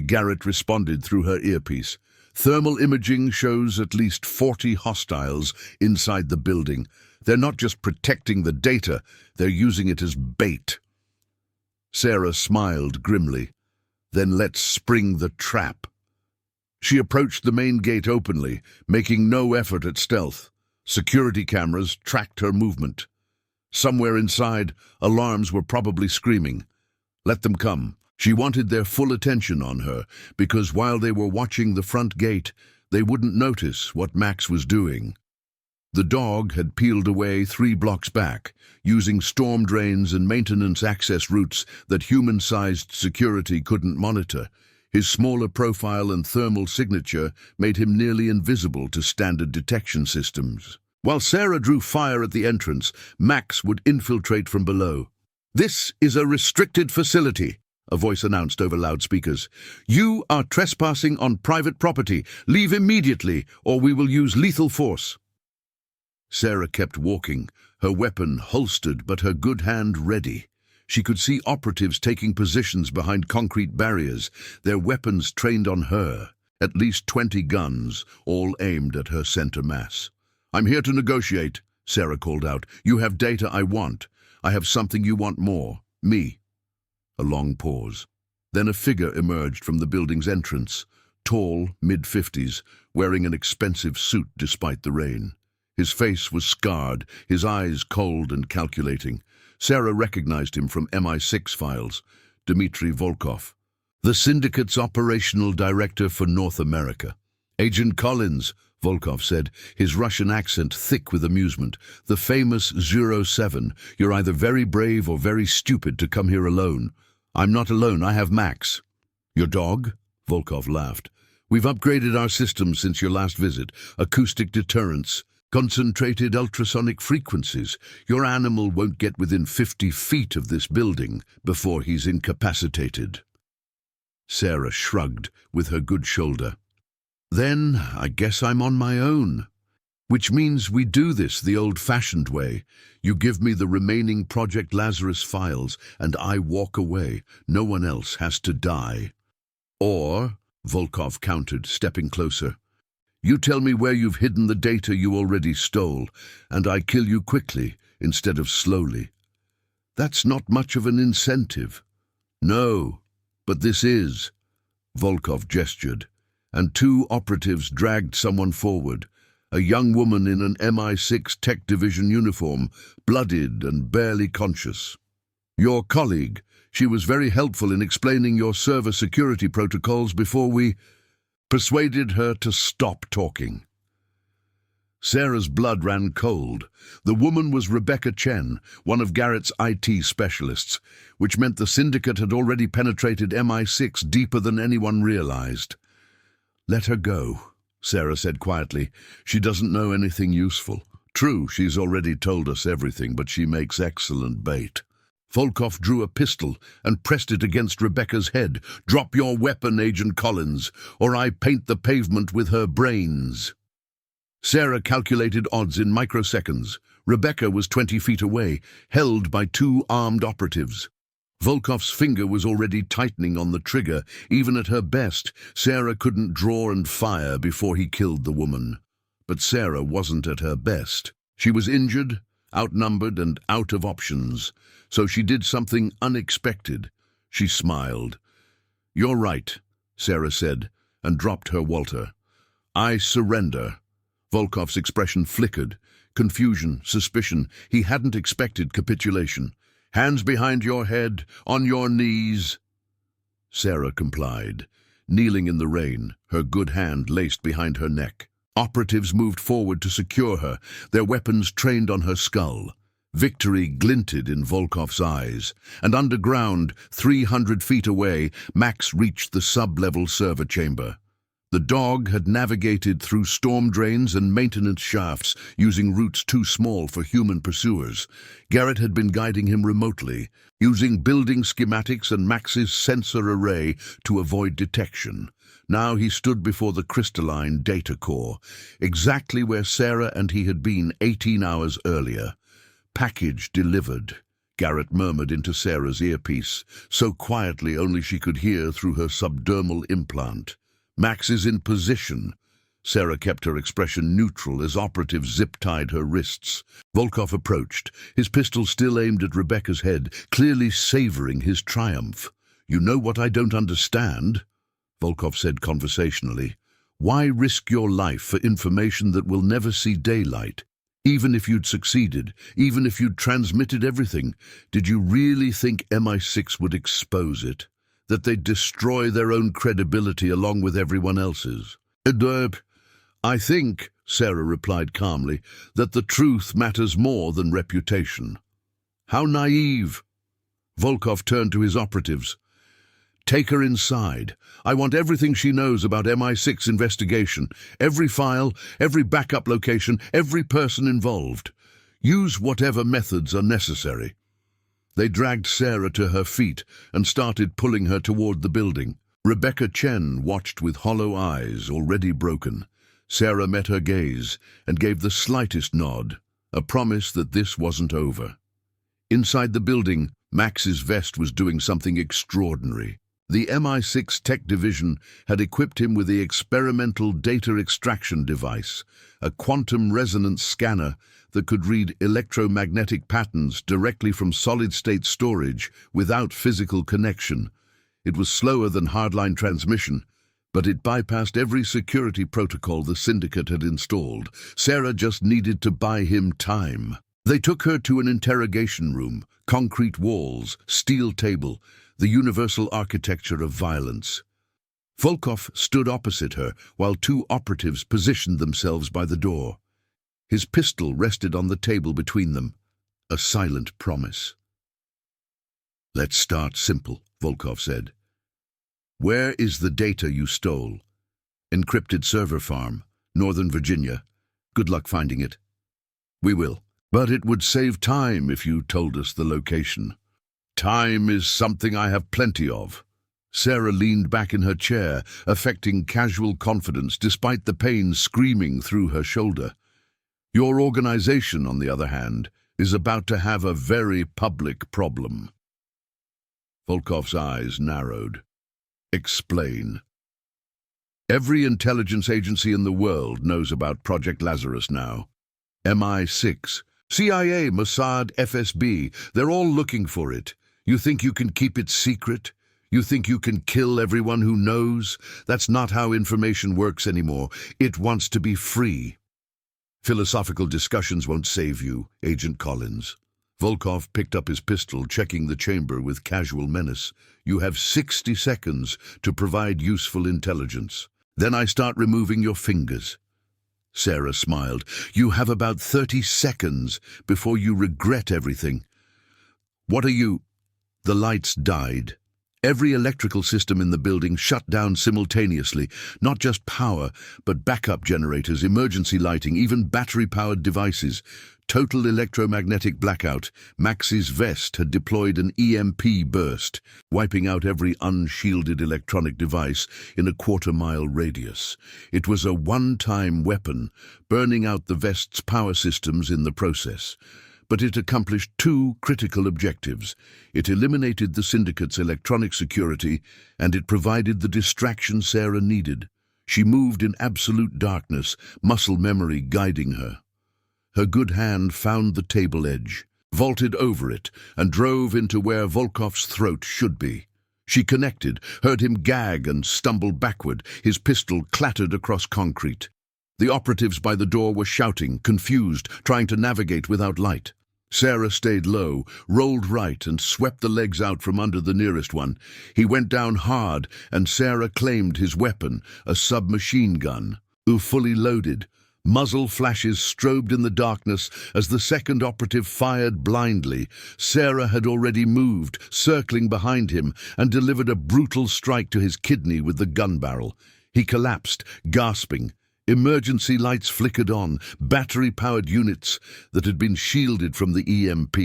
Garrett responded through her earpiece. "Thermal imaging shows at least 40 hostiles inside the building. They're not just protecting the data, they're using it as bait." Sarah smiled grimly. "Then let's spring the trap." She approached the main gate openly, making no effort at stealth. Security cameras tracked her movement. Somewhere inside, alarms were probably screaming. Let them come. She wanted their full attention on her, because while they were watching the front gate, they wouldn't notice what Max was doing. The dog had peeled away 3 blocks back, using storm drains and maintenance access routes that human-sized security couldn't monitor. His smaller profile and thermal signature made him nearly invisible to standard detection systems. While Sarah drew fire at the entrance, Max would infiltrate from below. "This is a restricted facility," a voice announced over loudspeakers. "You are trespassing on private property. Leave immediately, or we will use lethal force." Sarah kept walking, her weapon holstered but her good hand ready. She could see operatives taking positions behind concrete barriers, their weapons trained on her. At least 20 guns, all aimed at her center mass. "I'm here to negotiate," Sarah called out. "You have data I want. I have something you want more. Me." A long pause. Then a figure emerged from the building's entrance, tall, mid-50s, wearing an expensive suit despite the rain. His face was scarred, his eyes cold and calculating. Sarah recognized him from MI6 files, Dmitry Volkov, the Syndicate's operational director for North America. "Agent Collins," Volkov said, his Russian accent thick with amusement. "The famous 07. You're either very brave or very stupid to come here alone." "I'm not alone, I have Max." "Your dog?" Volkov laughed. "We've upgraded our systems since your last visit. Acoustic deterrence, concentrated ultrasonic frequencies. Your animal won't get within 50 feet of this building before he's incapacitated." Sarah shrugged with her good shoulder. "Then I guess I'm on my own. Which means we do this the old-fashioned way. You give me the remaining Project Lazarus files, and I walk away. No one else has to die." "Or," Volkov countered, stepping closer, "you tell me where you've hidden the data you already stole, and I kill you quickly instead of slowly." "That's not much of an incentive." "No, but this is." Volkov gestured, and 2 operatives dragged someone forward. A young woman in an MI6 Tech Division uniform, bloodied and barely conscious. "Your colleague," She was very helpful in explaining your server security protocols before we persuaded her to stop talking. Sarah's blood ran cold. The woman was Rebecca Chen, one of Garrett's IT specialists, which meant the Syndicate had already penetrated MI6 deeper than anyone realized. "Let her go," Sarah said quietly. "She doesn't know anything useful. True, she's already told us everything, but she makes excellent bait." Volkov drew a pistol and pressed it against Rebecca's head. "Drop your weapon, Agent Collins, or I paint the pavement with her brains." Sarah calculated odds in microseconds. Rebecca was 20 feet away, held by 2 armed operatives. Volkov's finger was already tightening on the trigger. Even at her best, Sarah couldn't draw and fire before he killed the woman. But Sarah wasn't at her best. She was injured, outnumbered, and out of options. So she did something unexpected. She smiled. "You're right," Sarah said, and dropped her Walter. "I surrender." Volkov's expression flickered. Confusion, suspicion. He hadn't expected capitulation. "Hands behind your head, on your knees." Sarah complied, kneeling in the rain, her good hand laced behind her neck. Operatives moved forward to secure her, their weapons trained on her skull. Victory glinted in Volkov's eyes, and underground, 300 feet away, Max reached the sub-level server chamber. The dog had navigated through storm drains and maintenance shafts, using routes too small for human pursuers. Garrett had been guiding him remotely, using building schematics and Max's sensor array to avoid detection. Now he stood before the crystalline data core, exactly where Sarah and he had been 18 hours earlier. "Package delivered," Garrett murmured into Sarah's earpiece, so quietly only she could hear through her subdermal implant. "Max is in position." Sarah kept her expression neutral as operatives zip-tied her wrists. Volkov approached, his pistol still aimed at Rebecca's head, clearly savoring his triumph. "You know what I don't understand?" Volkov said conversationally. "Why risk your life for information that will never see daylight? Even if you'd succeeded, even if you'd transmitted everything, did you really think MI6 would expose it? That they'd destroy their own credibility along with everyone else's?" "I think," Sarah replied calmly, "that the truth matters more than reputation." "How naive." Volkov turned to his operatives. "Take her inside. I want everything she knows about MI6 investigation, every file, every backup location, every person involved. Use whatever methods are necessary." They dragged Sarah to her feet and started pulling her toward the building. Rebecca Chen watched with hollow eyes, already broken. Sarah met her gaze and gave the slightest nod, a promise that this wasn't over. Inside the building, Max's vest was doing something extraordinary. The MI6 Tech Division had equipped him with the experimental data extraction device, a quantum resonance scanner that could read electromagnetic patterns directly from solid-state storage without physical connection. It was slower than hardline transmission, but it bypassed every security protocol the Syndicate had installed. Sarah just needed to buy him time. They took her to an interrogation room, concrete walls, steel table, the universal architecture of violence. Volkov stood opposite her while 2 operatives positioned themselves by the door. His pistol rested on the table between them, a silent promise. "Let's start simple," Volkov said. "Where is the data you stole?" "Encrypted server farm, Northern Virginia. Good luck finding it." "We will. But it would save time if you told us the location." "Time is something I have plenty of." Sarah leaned back in her chair, affecting casual confidence despite the pain screaming through her shoulder. "Your organization, on the other hand, is about to have a very public problem." Volkov's eyes narrowed. "Explain." "Every intelligence agency in the world knows about Project Lazarus now. MI6, CIA, Mossad, FSB, they're all looking for it. You think you can keep it secret? You think you can kill everyone who knows? That's not how information works anymore. It wants to be free. Philosophical discussions won't save you, Agent Collins. Volkov picked up his pistol, checking the chamber with casual menace. "You have 60 seconds to provide useful intelligence. Then I start removing your fingers." Sarah smiled. "You have about 30 seconds before you regret everything." "What are you—" The lights died. Every electrical system in the building shut down simultaneously, not just power, but backup generators, emergency lighting, even battery-powered devices. Total electromagnetic blackout. Max's vest had deployed an EMP burst, wiping out every unshielded electronic device in a quarter-mile radius. It was a one-time weapon, burning out the vest's power systems in the process. But it accomplished two critical objectives. It eliminated the Syndicate's electronic security, and it provided the distraction Sarah needed. She moved in absolute darkness, muscle memory guiding her. Her good hand found the table edge, vaulted over it, and drove into where Volkov's throat should be. She connected, heard him gag and stumble backward. His pistol clattered across concrete. The operatives by the door were shouting, confused, trying to navigate without light. Sarah stayed low, rolled right, and swept the legs out from under the nearest one. He went down hard, and Sarah claimed his weapon, a submachine gun. Fully loaded. Muzzle flashes strobed in the darkness as the second operative fired blindly. Sarah had already moved, circling behind him, and delivered a brutal strike to his kidney with the gun barrel. He collapsed, gasping. Emergency lights flickered on, battery-powered units that had been shielded from the EMP.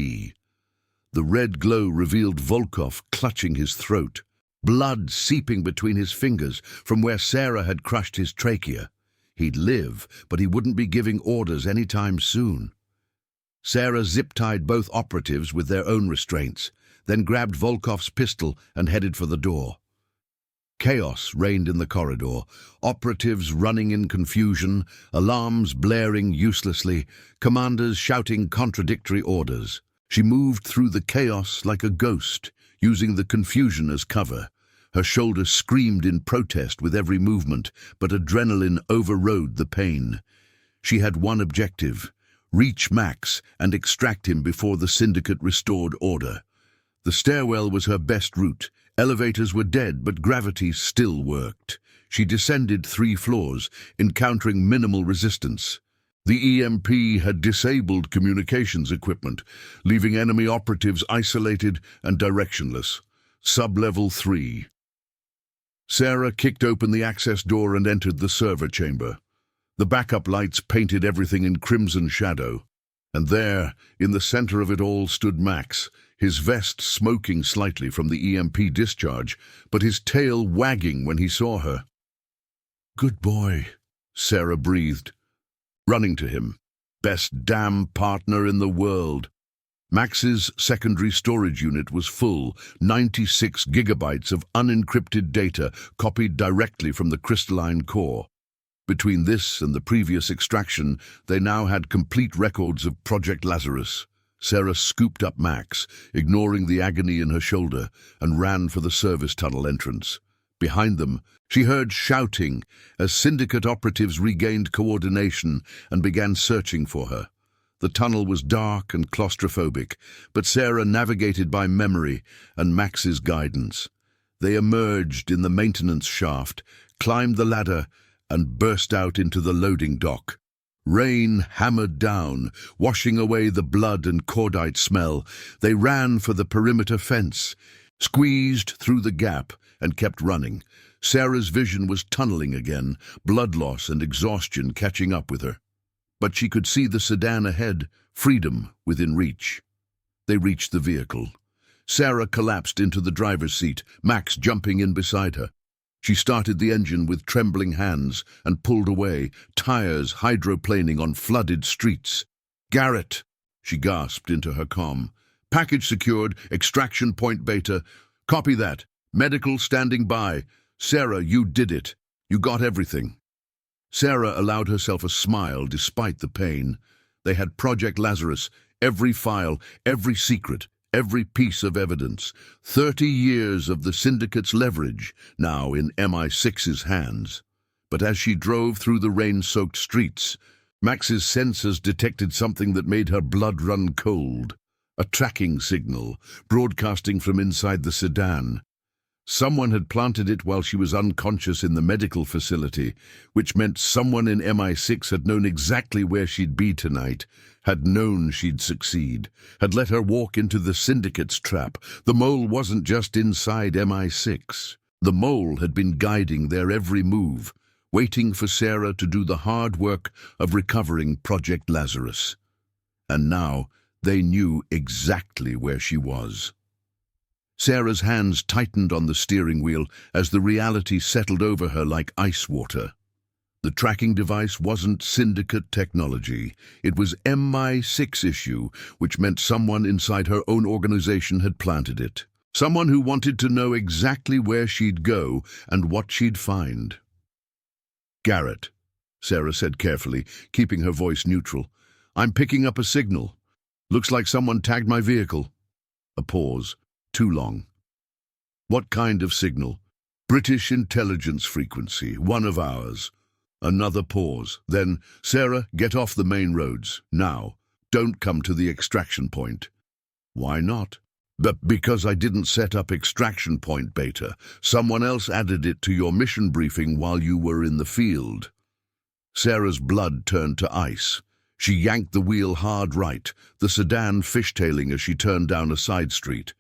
The red glow revealed Volkov clutching his throat, blood seeping between his fingers from where Sarah had crushed his trachea. He'd live, but he wouldn't be giving orders anytime soon. Sarah zip-tied both operatives with their own restraints, then grabbed Volkov's pistol and headed for the door. Chaos reigned in the corridor, operatives running in confusion, alarms blaring uselessly, commanders shouting contradictory orders. She moved through the chaos like a ghost, using the confusion as cover. Her shoulders screamed in protest with every movement, but adrenaline overrode the pain. She had one objective: reach Max and extract him before the Syndicate restored order. The stairwell was her best route. Elevators were dead, but gravity still worked. She descended 3 floors, encountering minimal resistance. The EMP had disabled communications equipment, leaving enemy operatives isolated and directionless. Sub-level 3. Sarah kicked open the access door and entered the server chamber. The backup lights painted everything in crimson shadow. And there, in the center of it all, stood Max, his vest smoking slightly from the EMP discharge, but his tail wagging when he saw her. "Good boy," Sarah breathed, running to him. "Best damn partner in the world." Max's secondary storage unit was full, 96 gigabytes of unencrypted data copied directly from the crystalline core. Between this and the previous extraction, they now had complete records of Project Lazarus. Sarah scooped up Max, ignoring the agony in her shoulder, and ran for the service tunnel entrance. Behind them, she heard shouting as Syndicate operatives regained coordination and began searching for her. The tunnel was dark and claustrophobic, but Sarah navigated by memory and Max's guidance. They emerged in the maintenance shaft, climbed the ladder, and burst out into the loading dock. Rain hammered down, washing away the blood and cordite smell. They ran for the perimeter fence, squeezed through the gap, and kept running. Sarah's vision was tunneling again, blood loss and exhaustion catching up with her. But she could see the sedan ahead, freedom within reach. They reached the vehicle. Sarah collapsed into the driver's seat, Max jumping in beside her. She started the engine with trembling hands and pulled away, tires hydroplaning on flooded streets. "Garrett," she gasped into her comm. "Package secured, extraction point Beta. Copy that. Medical standing by. Sarah, you did it. You got everything." Sarah allowed herself a smile despite the pain. They had Project Lazarus, every file, every secret, every piece of evidence. 30 years of the Syndicate's leverage, now in MI6's hands. But as she drove through the rain-soaked streets, Max's sensors detected something that made her blood run cold. A tracking signal, broadcasting from inside the sedan. Someone had planted it while she was unconscious in the medical facility, which meant someone in MI6 had known exactly where she'd be tonight, had known she'd succeed, had let her walk into the Syndicate's trap. The mole wasn't just inside MI6. The mole had been guiding their every move, waiting for Sarah to do the hard work of recovering Project Lazarus. And now they knew exactly where she was. Sarah's hands tightened on the steering wheel as the reality settled over her like ice water. The tracking device wasn't Syndicate technology. It was MI6 issue, which meant someone inside her own organization had planted it. Someone who wanted to know exactly where she'd go and what she'd find. "Garrett," Sarah said carefully, keeping her voice neutral. "I'm picking up a signal. Looks like someone tagged my vehicle." A pause. Too long. "What kind of signal?" "British intelligence frequency, one of ours." Another pause. Then, "Sarah, get off the main roads. Now. Don't come to the extraction point." "Why not?" "But because I didn't set up extraction point, Beta. Someone else added it to your mission briefing while you were in the field." Sarah's blood turned to ice. She yanked the wheel hard right, the sedan fishtailing as she turned down a side street.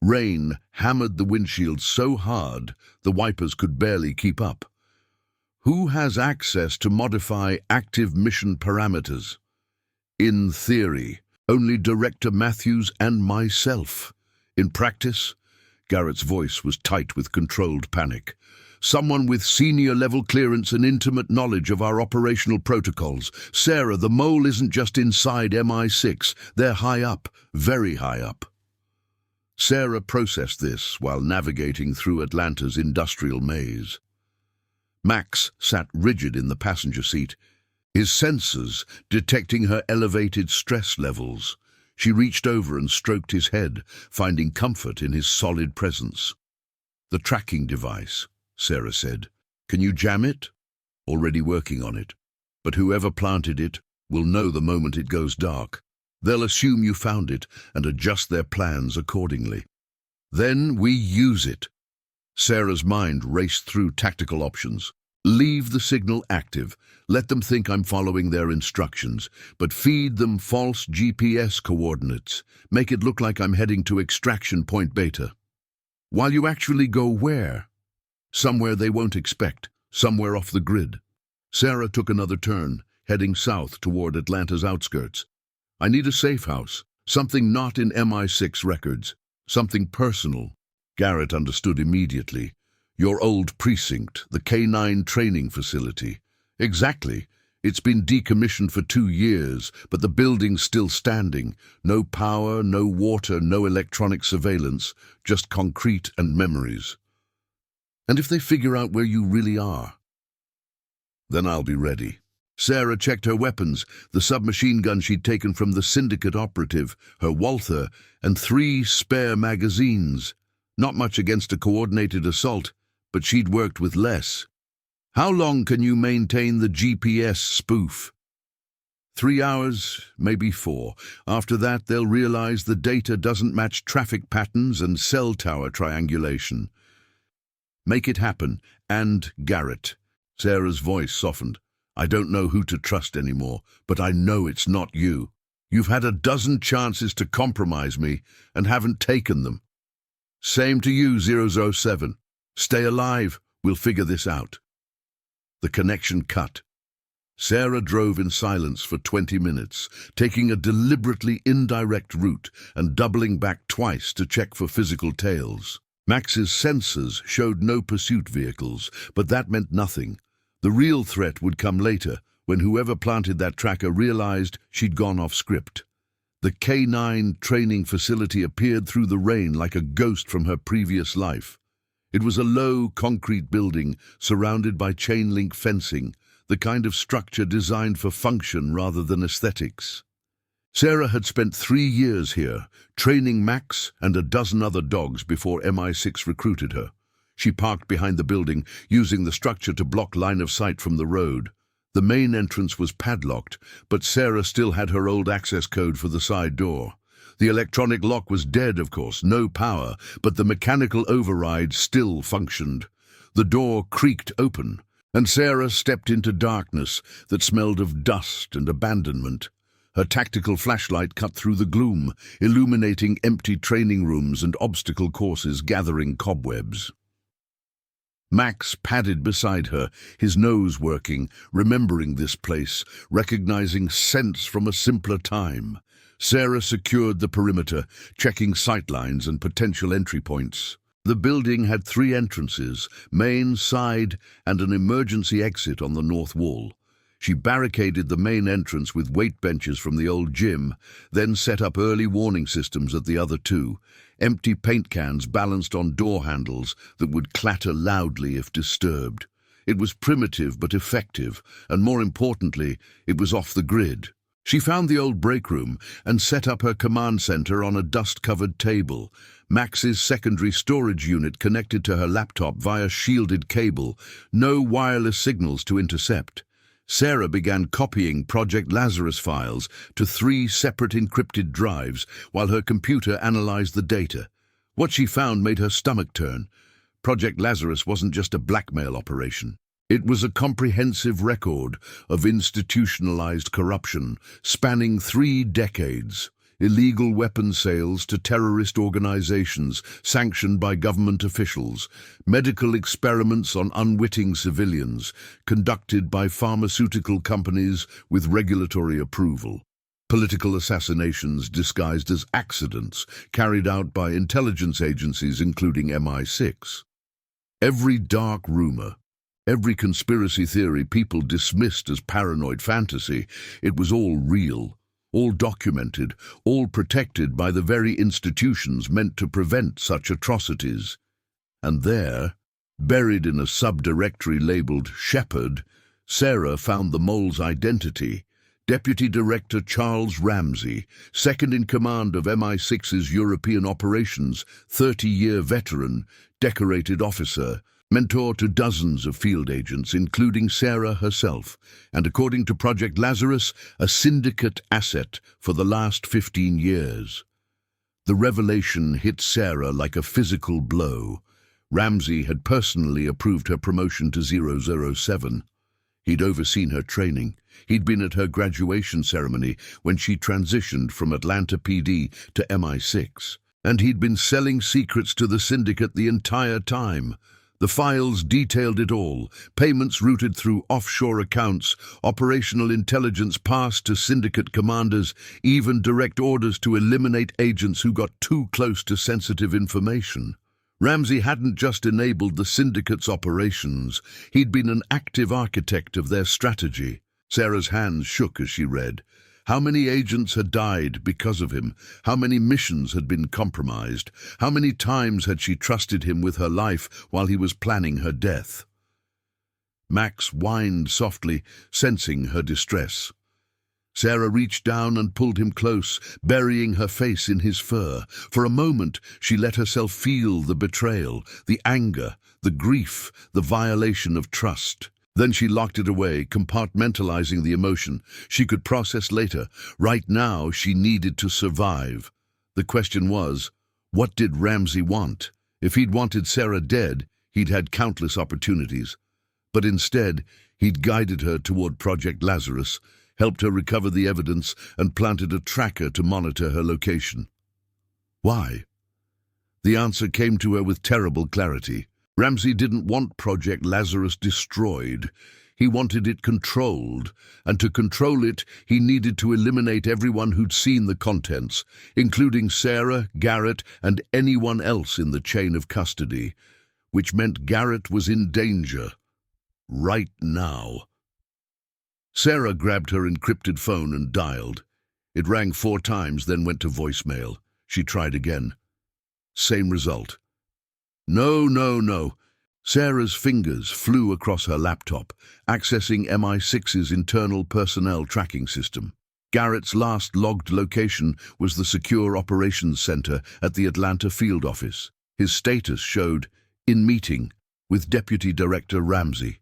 Rain hammered the windshield so hard the wipers could barely keep up. Who has access to modify active mission parameters? In theory, only Director Matthews and myself. In practice, Garrett's voice was tight with controlled panic. Someone with senior-level clearance and intimate knowledge of our operational protocols. Sarah, the mole isn't just inside MI6. They're high up, very high up. Sarah processed this while navigating through Atlanta's industrial maze. Max sat rigid in the passenger seat, his sensors detecting her elevated stress levels. She reached over and stroked his head, finding comfort in his solid presence. "The tracking device," Sarah said. "Can you jam it?" "Already working on it. But whoever planted it will know the moment it goes dark. They'll assume you found it and adjust their plans accordingly. Then we use it." Sarah's mind raced through tactical options. "Leave the signal active. Let them think I'm following their instructions, but feed them false GPS coordinates. Make it look like I'm heading to extraction point Beta. While you actually go where? Somewhere they won't expect, somewhere off the grid." Sarah took another turn, heading south toward Atlanta's outskirts. "I need a safe house, something not in MI6 records, something personal." Garrett understood immediately. "Your old precinct, the K9 training facility." "Exactly. It's been decommissioned for 2 years, but the building's still standing. No power, no water, no electronic surveillance, just concrete and memories." "And if they figure out where you really are?" "Then I'll be ready." Sarah checked her weapons, the submachine gun she'd taken from the Syndicate operative, her Walther, and 3 spare magazines. Not much against a coordinated assault, but she'd worked with less. "How long can you maintain the GPS spoof?" 3 hours, maybe 4. After that, they'll realize the data doesn't match traffic patterns and cell tower triangulation. "Make it happen. And Garrett." Sarah's voice softened. "I don't know who to trust anymore, but I know it's not you. You've had a dozen chances to compromise me and haven't taken them." "Same to you, 007. Stay alive. We'll figure this out." The connection cut. Sarah drove in silence for 20 minutes, taking a deliberately indirect route and doubling back twice to check for physical tails. Max's sensors showed no pursuit vehicles, but that meant nothing. The real threat would come later, when whoever planted that tracker realized she'd gone off script. The K9 training facility appeared through the rain like a ghost from her previous life. It was a low, concrete building surrounded by chain-link fencing, the kind of structure designed for function rather than aesthetics. Sarah had spent 3 years here, training Max and a dozen other dogs before MI6 recruited her. She parked behind the building, using the structure to block line of sight from the road. The main entrance was padlocked, but Sarah still had her old access code for the side door. The electronic lock was dead, of course, no power, but the mechanical override still functioned. The door creaked open, and Sarah stepped into darkness that smelled of dust and abandonment. Her tactical flashlight cut through the gloom, illuminating empty training rooms and obstacle courses gathering cobwebs. Max padded beside her, his nose working, remembering this place, recognizing scents from a simpler time. Sarah secured the perimeter, checking sightlines and potential entry points. The building had 3 entrances, main, side, and an emergency exit on the north wall. She barricaded the main entrance with weight benches from the old gym, then set up early warning systems at the other 2, empty paint cans balanced on door handles that would clatter loudly if disturbed. It was primitive but effective, and more importantly, it was off the grid. She found the old break room and set up her command center on a dust-covered table. Max's secondary storage unit connected to her laptop via shielded cable, no wireless signals to intercept. Sarah began copying Project Lazarus files to 3 separate encrypted drives while her computer analyzed the data. What she found made her stomach turn. Project Lazarus wasn't just a blackmail operation. It was a comprehensive record of institutionalized corruption spanning 3 decades. Illegal weapon sales to terrorist organizations sanctioned by government officials, medical experiments on unwitting civilians conducted by pharmaceutical companies with regulatory approval, political assassinations disguised as accidents carried out by intelligence agencies including MI6. Every dark rumor, every conspiracy theory people dismissed as paranoid fantasy, it was all real. All documented, all protected by the very institutions meant to prevent such atrocities. And there, buried in a subdirectory labeled Shepherd, Sarah found the mole's identity. Deputy Director Charles Ramsey, second in command of MI6's European operations, 30-year veteran, decorated officer, mentor to dozens of field agents, including Sarah herself, and according to Project Lazarus, a Syndicate asset for the last 15 years. The revelation hit Sarah like a physical blow. Ramsey had personally approved her promotion to 007. He'd overseen her training. He'd been at her graduation ceremony when she transitioned from Atlanta PD to MI6. And he'd been selling secrets to the Syndicate the entire time. The files detailed it all, payments routed through offshore accounts, operational intelligence passed to Syndicate commanders, even direct orders to eliminate agents who got too close to sensitive information. Ramsey hadn't just enabled the Syndicate's operations, he'd been an active architect of their strategy. Sarah's hands shook as she read. How many agents had died because of him? How many missions had been compromised? How many times had she trusted him with her life while he was planning her death? Max whined softly, sensing her distress. Sarah reached down and pulled him close, burying her face in his fur. For a moment, she let herself feel the betrayal, the anger, the grief, the violation of trust. Then she locked it away, compartmentalizing the emotion she could process later. Right now, she needed to survive. The question was, what did Ramsey want? If he'd wanted Sarah dead, he'd had countless opportunities. But instead, he'd guided her toward Project Lazarus, helped her recover the evidence, and planted a tracker to monitor her location. Why? The answer came to her with terrible clarity. Ramsey didn't want Project Lazarus destroyed. He wanted it controlled, and to control it, he needed to eliminate everyone who'd seen the contents, including Sarah, Garrett, and anyone else in the chain of custody, which meant Garrett was in danger. Right now. Sarah grabbed her encrypted phone and dialed. It rang 4 times, then went to voicemail. She tried again. Same result. No. Sarah's fingers flew across her laptop, accessing MI6's internal personnel tracking system. Garrett's last logged location was the Secure Operations Center at the Atlanta field office. His status showed, in meeting, with Deputy Director Ramsey.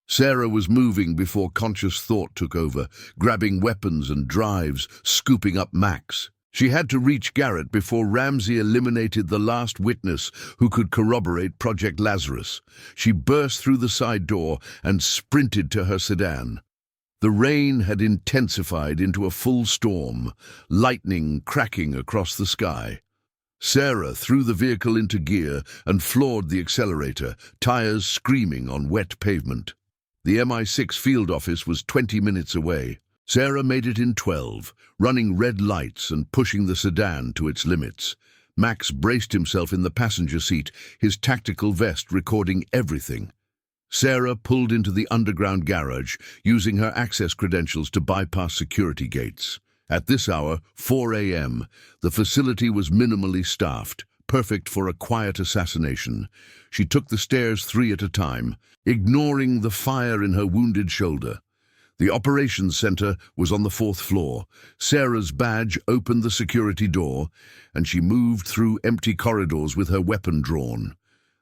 Sarah was moving before conscious thought took over, grabbing weapons and drives, scooping up Max. She had to reach Garrett before Ramsey eliminated the last witness who could corroborate Project Lazarus. She burst through the side door and sprinted to her sedan. The rain had intensified into a full storm, lightning cracking across the sky. Sarah threw the vehicle into gear and floored the accelerator, tires screaming on wet pavement. The MI6 field office was 20 minutes away. Sarah made it in 12, running red lights and pushing the sedan to its limits. Max braced himself in the passenger seat, his tactical vest recording everything. Sarah pulled into the underground garage, using her access credentials to bypass security gates. At this hour, 4 a.m., the facility was minimally staffed, perfect for a quiet assassination. She took the stairs 3 at a time, ignoring the fire in her wounded shoulder. The operations center was on the 4th floor. Sarah's badge opened the security door, and she moved through empty corridors with her weapon drawn.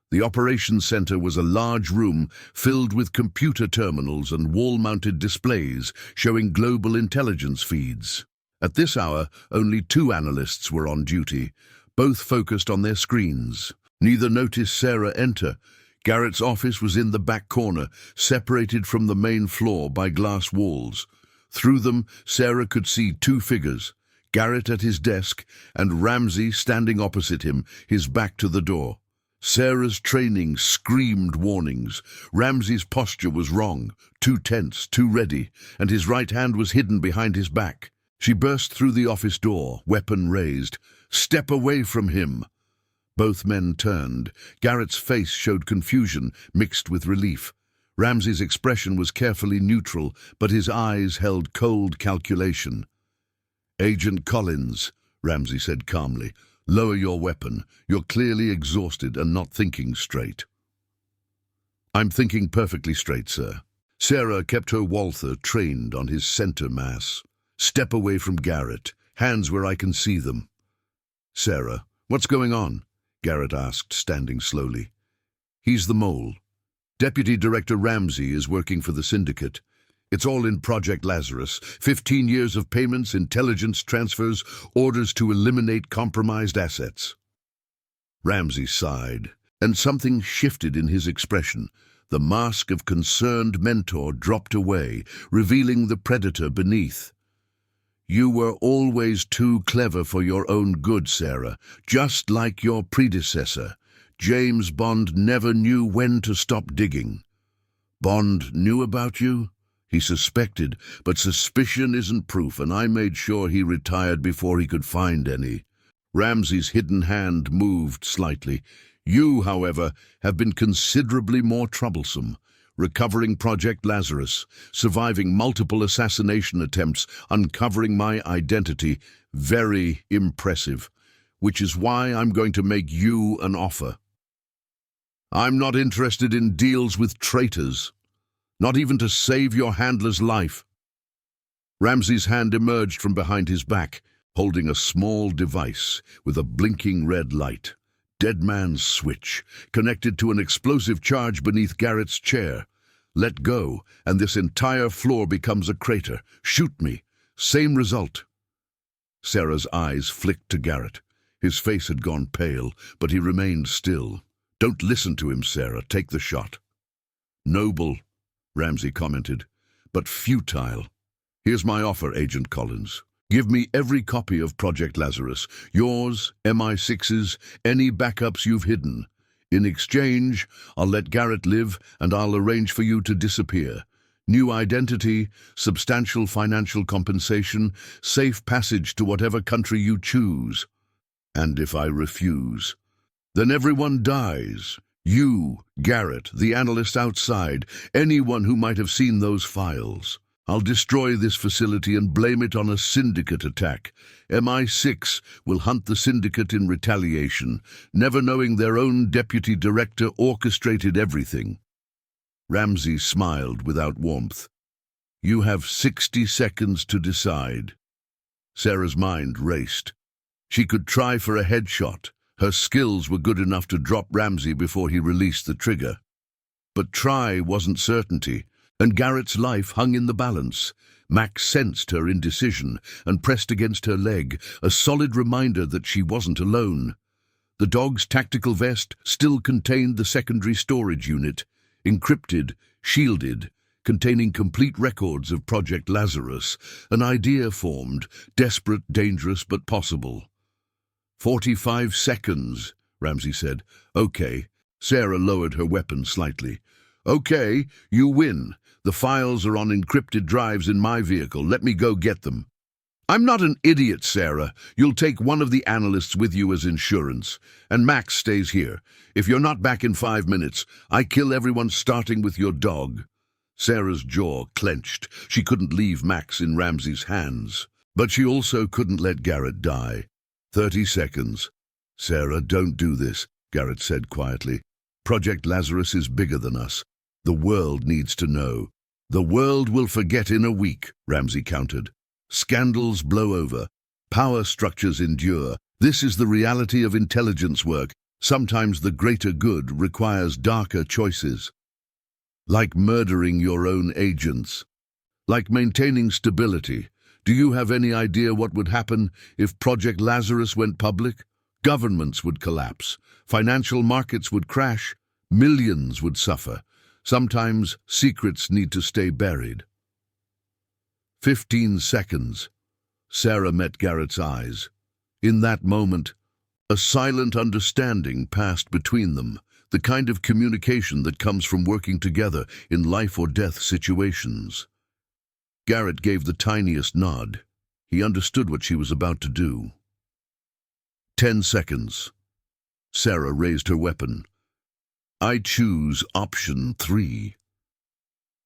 The operations center was a large room filled with computer terminals and wall-mounted displays showing global intelligence feeds. At this hour, only 2 analysts were on duty, both focused on their screens. Neither noticed Sarah enter. Garrett's office was in the back corner, separated from the main floor by glass walls. Through them, Sarah could see 2 figures, Garrett at his desk and Ramsey standing opposite him, his back to the door. Sarah's training screamed warnings. Ramsey's posture was wrong, too tense, too ready, and his right hand was hidden behind his back. She burst through the office door, weapon raised. "Step away from him!" Both men turned. Garrett's face showed confusion, mixed with relief. Ramsey's expression was carefully neutral, but his eyes held cold calculation. "Agent Collins," Ramsey said calmly, "lower your weapon. You're clearly exhausted and not thinking straight." "I'm thinking perfectly straight, sir." Sarah kept her Walther trained on his center mass. "Step away from Garrett. Hands where I can see them." "Sarah, what's going on?" Garrett asked, standing slowly. "He's the mole. Deputy Director Ramsey is working for the Syndicate. It's all in Project Lazarus. 15 years of payments, intelligence transfers, orders to eliminate compromised assets." Ramsey sighed, and something shifted in his expression. The mask of concerned mentor dropped away, revealing the predator beneath. "You were always too clever for your own good, Sarah, just like your predecessor. James Bond never knew when to stop digging." "Bond knew about you?" "He suspected, but suspicion isn't proof, and I made sure he retired before he could find any." Ramsey's hidden hand moved slightly. "You, however, have been considerably more troublesome. Recovering Project Lazarus, surviving multiple assassination attempts, uncovering my identity. Very impressive. Which is why I'm going to make you an offer. I'm not interested in deals with traitors. Not even to save your handler's life." Ramsey's hand emerged from behind his back, holding a small device with a blinking red light. Dead man's switch, connected to an explosive charge beneath Garrett's chair. "Let go, and this entire floor becomes a crater. Shoot me. Same result." Sarah's eyes flicked to Garrett. His face had gone pale, but he remained still. "Don't listen to him, Sarah. Take the shot." "Noble," Ramsey commented, "but futile. Here's my offer, Agent Collins. Give me every copy of Project Lazarus, yours, MI6's, any backups you've hidden. In exchange, I'll let Garrett live and I'll arrange for you to disappear. New identity, substantial financial compensation, safe passage to whatever country you choose. And if I refuse, then everyone dies. You, Garrett, the analyst outside, anyone who might have seen those files. I'll destroy this facility and blame it on a Syndicate attack. MI6 will hunt the Syndicate in retaliation, never knowing their own deputy director orchestrated everything." Ramsey smiled without warmth. "You have 60 seconds to decide." Sarah's mind raced. She could try for a headshot. Her skills were good enough to drop Ramsey before he released the trigger. But try wasn't certainty, and Garrett's life hung in the balance. Max sensed her indecision and pressed against her leg, a solid reminder that she wasn't alone. The dog's tactical vest still contained the secondary storage unit, encrypted, shielded, containing complete records of Project Lazarus. An idea formed, desperate, dangerous, but possible. 45 seconds, Ramsey said. Okay. Sarah lowered her weapon slightly. Okay, you win. The files are on encrypted drives in my vehicle. Let me go get them. I'm not an idiot, Sarah. You'll take one of the analysts with you as insurance. And Max stays here. If you're not back in 5 minutes, I kill everyone starting with your dog. Sarah's jaw clenched. She couldn't leave Max in Ramsey's hands. But she also couldn't let Garrett die. 30 seconds. Sarah, don't do this, Garrett said quietly. Project Lazarus is bigger than us. The world needs to know. The world will forget in a week, Ramsey countered. Scandals blow over. Power structures endure. This is the reality of intelligence work. Sometimes the greater good requires darker choices. Like murdering your own agents. Like maintaining stability. Do you have any idea what would happen if Project Lazarus went public? Governments would collapse. Financial markets would crash. Millions would suffer. Sometimes secrets need to stay buried. 15 seconds. Sarah met Garrett's eyes. In that moment, a silent understanding passed between them, the kind of communication that comes from working together in life-or-death situations. Garrett gave the tiniest nod. He understood what she was about to do. 10 seconds. Sarah raised her weapon. I choose option 3.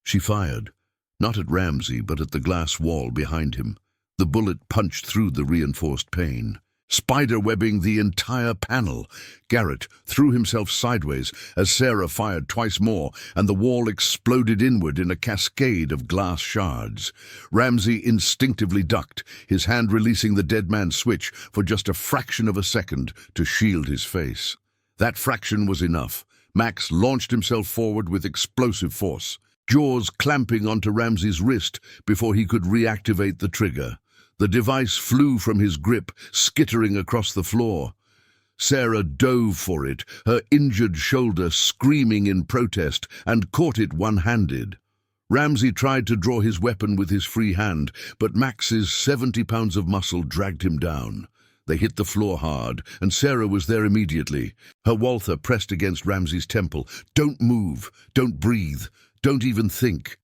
She fired, not at Ramsey, but at the glass wall behind him. The bullet punched through the reinforced pane, spider-webbing the entire panel. Garrett threw himself sideways as Sarah fired twice more, and the wall exploded inward in a cascade of glass shards. Ramsey instinctively ducked, his hand releasing the dead man's switch for just a fraction of a second to shield his face. That fraction was enough. Max launched himself forward with explosive force, jaws clamping onto Ramsey's wrist before he could reactivate the trigger. The device flew from his grip, skittering across the floor. Sarah dove for it, her injured shoulder screaming in protest, and caught it one-handed. Ramsey tried to draw his weapon with his free hand, but Max's 70 pounds of muscle dragged him down. They hit the floor hard, and Sarah was there immediately. Her Walther pressed against Ramsey's temple. Don't move, don't breathe, don't even think.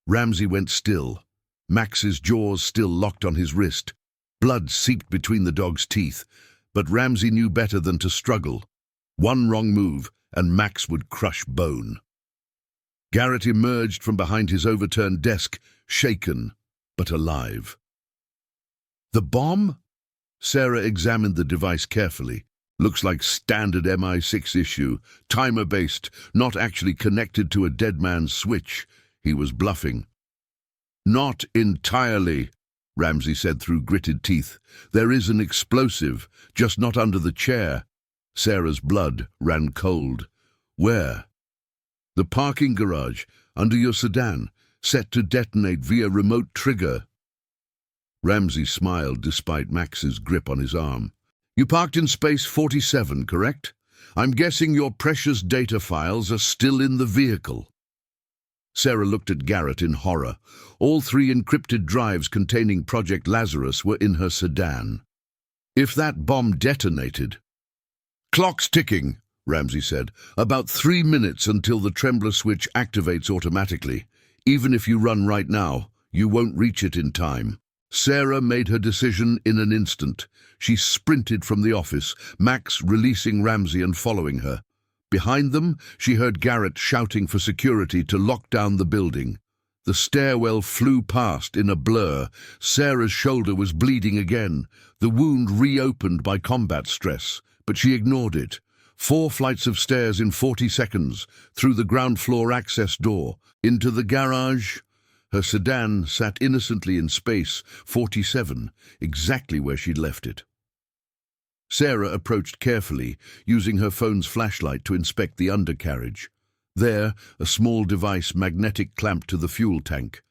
Ramsey went still. Max's jaws still locked on his wrist. Blood seeped between the dog's teeth, but Ramsey knew better than to struggle. One wrong move, and Max would crush bone. Garrett emerged from behind his overturned desk, shaken, but alive. The bomb? Sarah examined the device carefully. Looks like standard MI6 issue, timer-based, not actually connected to a dead man's switch. He was bluffing. Not entirely, Ramsey said through gritted teeth. There is an explosive, just not under the chair. Sarah's blood ran cold. Where? The parking garage, under your sedan, set to detonate via remote trigger. Ramsey smiled despite Max's grip on his arm. You parked in space 47, correct? I'm guessing your precious data files are still in the vehicle. Sarah looked at Garrett in horror. All 3 encrypted drives containing Project Lazarus were in her sedan. If that bomb detonated... Clock's ticking, Ramsey said. About 3 minutes until the trembler switch activates automatically. Even if you run right now, you won't reach it in time. Sarah made her decision in an instant. She sprinted from the office, Max releasing Ramsey and following her. Behind them, she heard Garrett shouting for security to lock down the building. The stairwell flew past in a blur. Sarah's shoulder was bleeding again, the wound reopened by combat stress, but she ignored it. 4 flights of stairs in 40 seconds, through the ground floor access door, into the garage. Her sedan sat innocently in space 47, exactly where she'd left it. Sarah approached carefully, using her phone's flashlight to inspect the undercarriage. There, a small device magnetic clamped to the fuel tank.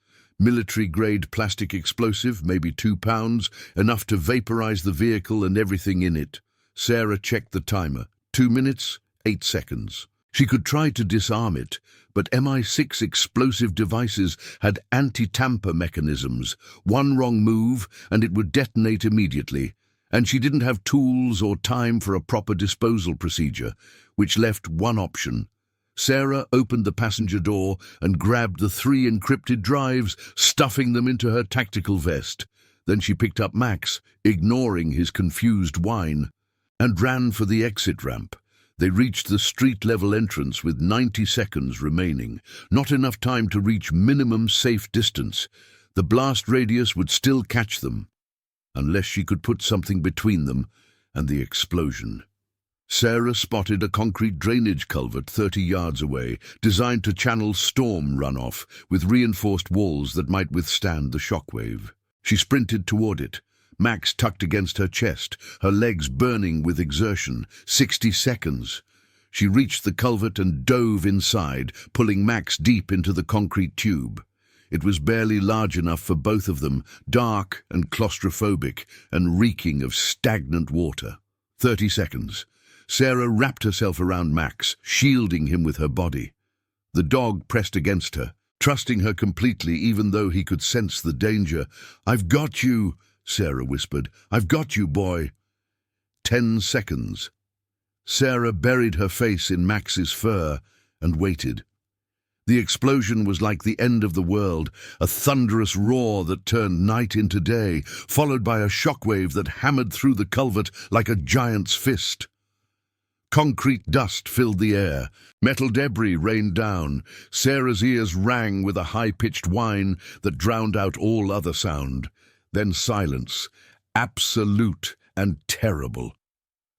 Military-grade plastic explosive, maybe 2 pounds, enough to vaporize the vehicle and everything in it. Sarah checked the timer. 2 minutes, 8 seconds. She could try to disarm it, but MI6 explosive devices had anti-tamper mechanisms. One wrong move, and it would detonate immediately. And she didn't have tools or time for a proper disposal procedure, which left one option. Sarah opened the passenger door and grabbed the 3 encrypted drives, stuffing them into her tactical vest. Then she picked up Max, ignoring his confused whine, and ran for the exit ramp. They reached the street-level entrance with 90 seconds remaining, not enough time to reach minimum safe distance. The blast radius would still catch them, unless she could put something between them and the explosion. Sarah spotted a concrete drainage culvert 30 yards away, designed to channel storm runoff, with reinforced walls that might withstand the shockwave. She sprinted toward it, Max tucked against her chest, her legs burning with exertion. 60 seconds. She reached the culvert and dove inside, pulling Max deep into the concrete tube. It was barely large enough for both of them, dark and claustrophobic, and reeking of stagnant water. 30 seconds. Sarah wrapped herself around Max, shielding him with her body. The dog pressed against her, trusting her completely even though he could sense the danger. "I've got you," Sarah whispered. "I've got you, boy." 10 seconds. Sarah buried her face in Max's fur and waited. The explosion was like the end of the world, a thunderous roar that turned night into day, followed by a shockwave that hammered through the culvert like a giant's fist. Concrete dust filled the air. Metal debris rained down. Sarah's ears rang with a high-pitched whine that drowned out all other sound. Then silence, absolute and terrible.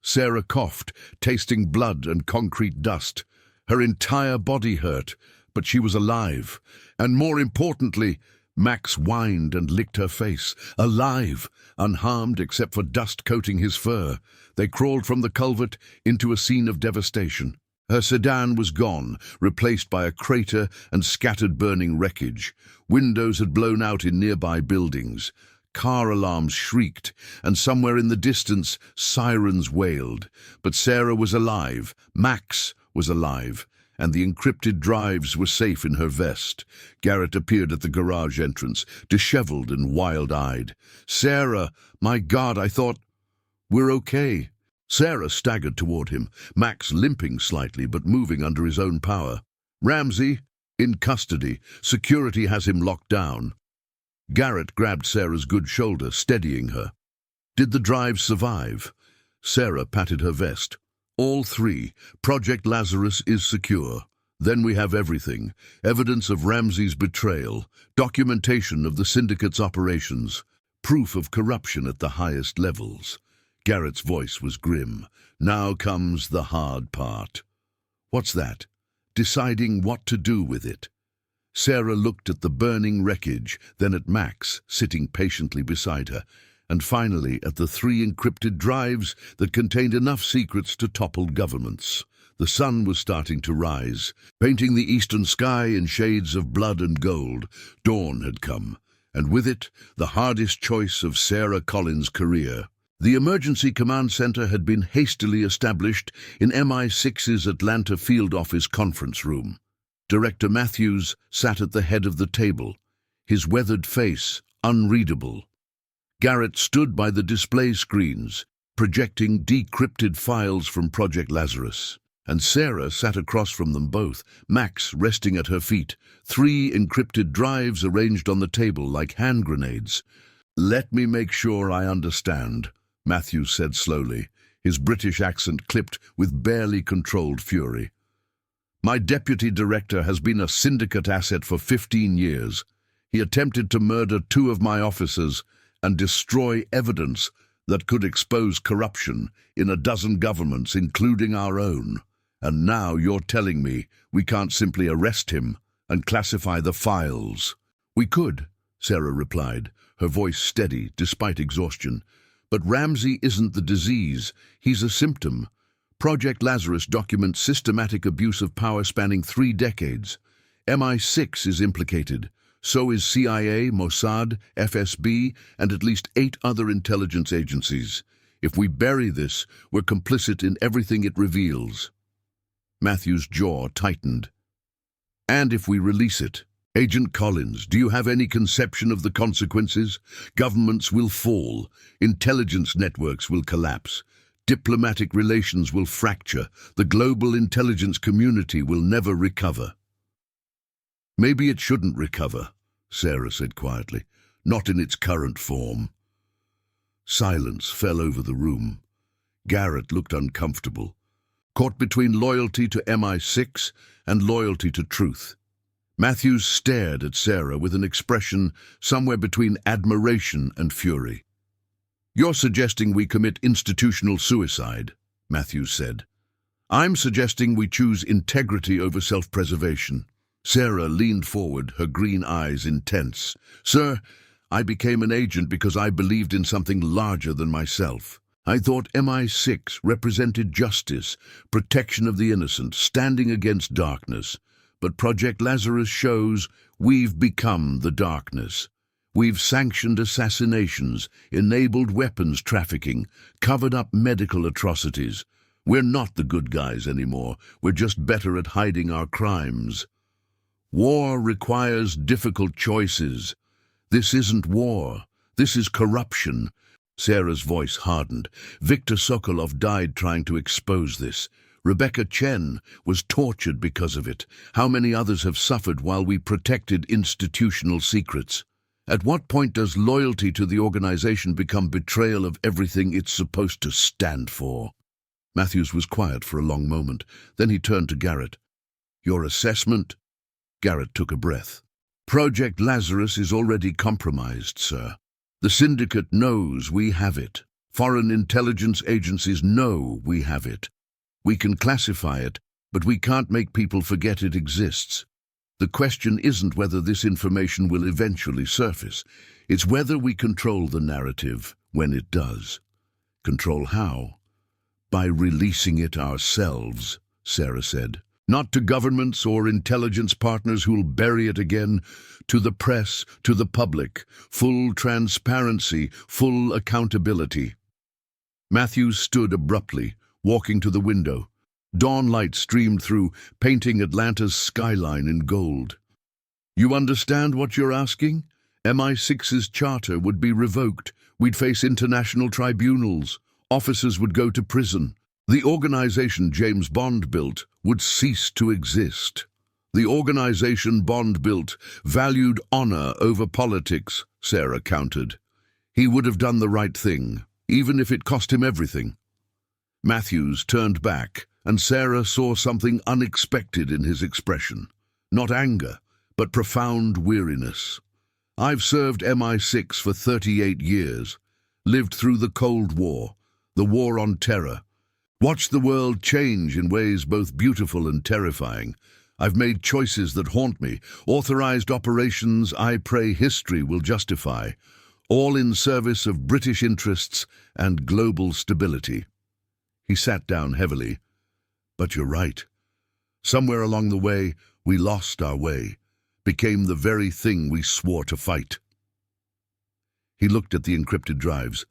Sarah coughed, tasting blood and concrete dust. Her entire body hurt, but she was alive. And more importantly, Max whined and licked her face. Alive, unharmed except for dust coating his fur. They crawled from the culvert into a scene of devastation. Her sedan was gone, replaced by a crater and scattered burning wreckage. Windows had blown out in nearby buildings. Car alarms shrieked, and somewhere in the distance, sirens wailed. But Sarah was alive, Max was alive, and the encrypted drives were safe in her vest. Garrett appeared at the garage entrance, disheveled and wild-eyed. "Sarah, my God, I thought—" "We're okay." Sarah staggered toward him, Max limping slightly but moving under his own power. "Ramsey, in custody. Security has him locked down." Garrett grabbed Sarah's good shoulder, steadying her. "Did the drive survive?" Sarah patted her vest. "All 3. Project Lazarus is secure. Then we have everything. Evidence of Ramsey's betrayal, documentation of the Syndicate's operations, proof of corruption at the highest levels." Garrett's voice was grim. "Now comes the hard part." "What's that?" "Deciding what to do with it." Sarah looked at the burning wreckage, then at Max, sitting patiently beside her, and finally at the 3 encrypted drives that contained enough secrets to topple governments. The sun was starting to rise, painting the eastern sky in shades of blood and gold. Dawn had come, and with it, the hardest choice of Sarah Collins' career. The Emergency Command Center had been hastily established in MI6's Atlanta field office conference room. Director Matthews sat at the head of the table, his weathered face unreadable. Garrett stood by the display screens, projecting decrypted files from Project Lazarus. And Sarah sat across from them both, Max resting at her feet, 3 encrypted drives arranged on the table like hand grenades. "Let me make sure I understand," Matthews said slowly, his British accent clipped with barely controlled fury. "My deputy director has been a Syndicate asset for 15 years. He attempted to murder 2 of my officers and destroy evidence that could expose corruption in a dozen governments, including our own. And now you're telling me we can't simply arrest him and classify the files." "We could," Sarah replied, her voice steady despite exhaustion. "But Ramsey isn't the disease, he's a symptom. Project Lazarus documents systematic abuse of power spanning 3 decades. MI6 is implicated. So is CIA, Mossad, FSB, and at least 8 other intelligence agencies. If we bury this, we're complicit in everything it reveals. Matthew's jaw tightened. And if we release it? Agent Collins, do you have any conception of the consequences? Governments will fall. Intelligence networks will collapse. Diplomatic relations will fracture. The global intelligence community will never recover. Maybe it shouldn't recover, Sarah said quietly. Not in its current form. Silence fell over the room. Garrett looked uncomfortable, caught between loyalty to MI6 and loyalty to truth. Matthews stared at Sarah with an expression somewhere between admiration and fury. "You're suggesting we commit institutional suicide," Matthews said. "I'm suggesting we choose integrity over self-preservation." Sarah leaned forward, her green eyes intense. "Sir, I became an agent because I believed in something larger than myself. I thought MI6 represented justice, protection of the innocent, standing against darkness. But Project Lazarus shows we've become the darkness. We've sanctioned assassinations, enabled weapons trafficking, covered up medical atrocities. We're not the good guys anymore. We're just better at hiding our crimes. War requires difficult choices. This isn't war. This is corruption." Sarah's voice hardened. Viktor Sokolov died trying to expose this. Rebecca Chen was tortured because of it. How many others have suffered while we protected institutional secrets? At what point does loyalty to the organization become betrayal of everything it's supposed to stand for? Matthews was quiet for a long moment. Then he turned to Garrett. "Your assessment?" Garrett took a breath. "Project Lazarus is already compromised, sir. The Syndicate knows we have it. Foreign intelligence agencies know we have it. We can classify it, but we can't make people forget it exists. The question isn't whether this information will eventually surface. It's whether we control the narrative when it does." "Control how?" "By releasing it ourselves," Sarah said. "Not to governments or intelligence partners who'll bury it again. To the press, to the public. Full transparency, full accountability." Matthews stood abruptly, walking to the window. Dawn light streamed through, painting Atlanta's skyline in gold. "You understand what you're asking? MI6's charter would be revoked. We'd face international tribunals. Officers would go to prison. The organization James Bond built would cease to exist. The organization Bond built valued honor over politics," Sarah countered. "He would have done the right thing, even if it cost him everything." Matthews turned back, and Sarah saw something unexpected in his expression. Not anger, but profound weariness. "I've served MI6 for 38 years, lived through the Cold War, the War on Terror, watched the world change in ways both beautiful and terrifying. I've made choices that haunt me, authorized operations I pray history will justify, all in service of British interests and global stability." He sat down heavily. "But you're right. Somewhere along the way, we lost our way, became the very thing we swore to fight." He looked at the encrypted drives.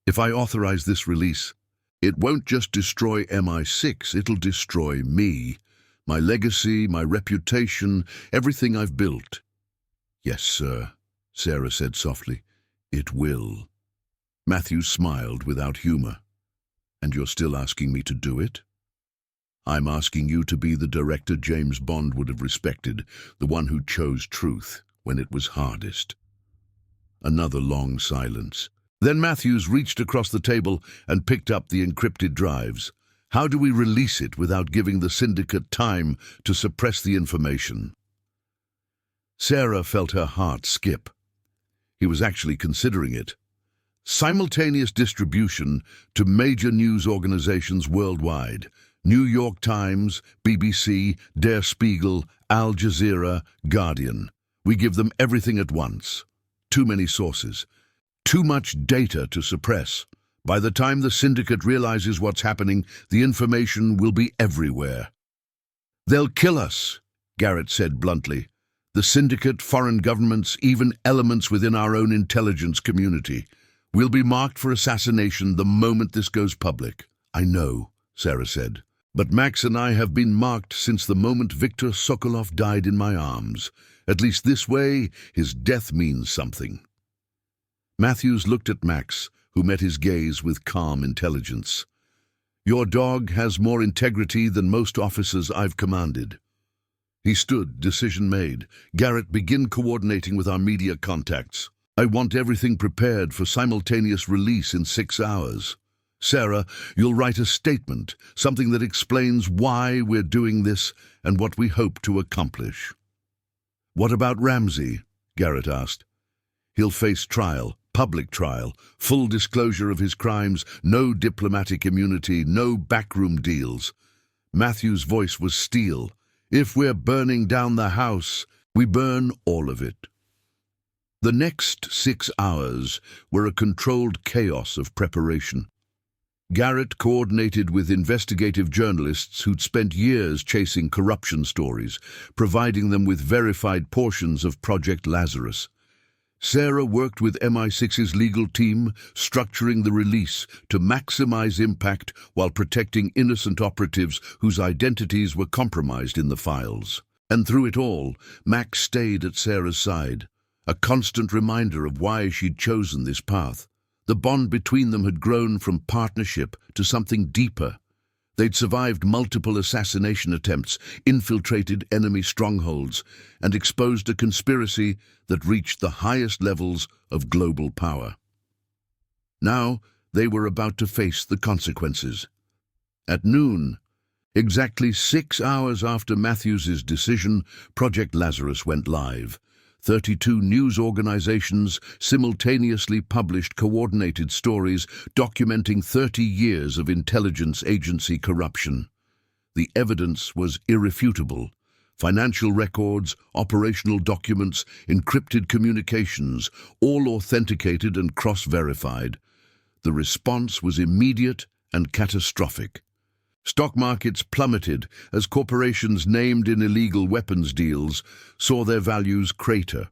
"If I authorize this release, it won't just destroy MI6, it'll destroy me. My legacy, my reputation, everything I've built." "Yes, sir," Sarah said softly. "It will." Matthews smiled without humor. "And you're still asking me to do it?" "I'm asking you to be the director James Bond would have respected, the one who chose truth when it was hardest." Another long silence. Then Matthews reached across the table and picked up the encrypted drives. "How do we release it without giving the Syndicate time to suppress the information?" Sarah felt her heart skip. He was actually considering it. Simultaneous distribution to major news organizations worldwide. New York Times, BBC, Der Spiegel, Al Jazeera, Guardian. We give them everything at once. Too many sources. Too much data to suppress. By the time the Syndicate realizes what's happening, the information will be everywhere. "They'll kill us," Garrett said bluntly. The Syndicate, foreign governments, even elements within our own intelligence community will be marked for assassination the moment this goes public. I know, Sarah said, but Max and I have been marked since the moment Viktor Sokolov died in my arms. At least this way, his death means something. Matthews looked at Max, who met his gaze with calm intelligence. Your dog has more integrity than most officers I've commanded. He stood, decision made. Garrett, begin coordinating with our media contacts. I want everything prepared for simultaneous release in 6 hours. Sarah, you'll write a statement, something that explains why we're doing this and what we hope to accomplish. What about Ramsey? Garrett asked. He'll face trial, public trial, full disclosure of his crimes, no diplomatic immunity, no backroom deals. Matthew's voice was steel. If we're burning down the house, we burn all of it. The next 6 hours were a controlled chaos of preparation. Garrett coordinated with investigative journalists who'd spent years chasing corruption stories, providing them with verified portions of Project Lazarus. Sarah worked with MI6's legal team, structuring the release to maximize impact while protecting innocent operatives whose identities were compromised in the files. And through it all, Max stayed at Sarah's side, a constant reminder of why she'd chosen this path. The bond between them had grown from partnership to something deeper. They'd survived multiple assassination attempts, infiltrated enemy strongholds, and exposed a conspiracy that reached the highest levels of global power. Now, they were about to face the consequences. At noon, exactly 6 hours after Matthews's decision, Project Lazarus went live. 32 news organizations simultaneously published coordinated stories documenting 30 years of intelligence agency corruption. The evidence was irrefutable. Financial records, operational documents, encrypted communications, all authenticated and cross-verified. The response was immediate and catastrophic. Stock markets plummeted as corporations named in illegal weapons deals saw their values crater.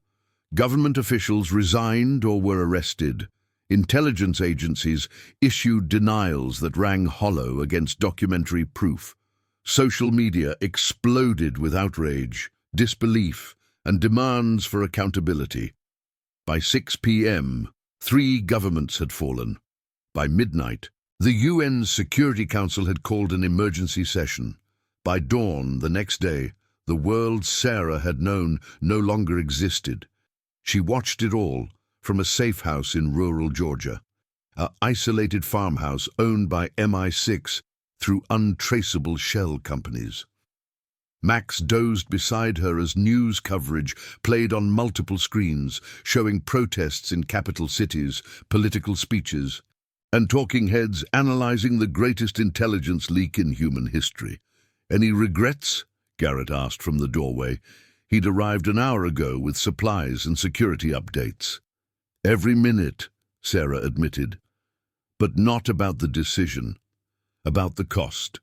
Government officials resigned or were arrested. Intelligence agencies issued denials that rang hollow against documentary proof. Social media exploded with outrage, disbelief, and demands for accountability. By 6 p.m., 3 governments had fallen. By midnight, the UN Security Council had called an emergency session. By dawn the next day, the world Sarah had known no longer existed. She watched it all from a safe house in rural Georgia, an isolated farmhouse owned by MI6 through untraceable shell companies. Max dozed beside her as news coverage played on multiple screens, showing protests in capital cities, political speeches, and talking heads analyzing the greatest intelligence leak in human history. Any regrets? Garrett asked from the doorway. He'd arrived an hour ago with supplies and security updates. Every minute, Sarah admitted. But not about the decision, about the cost.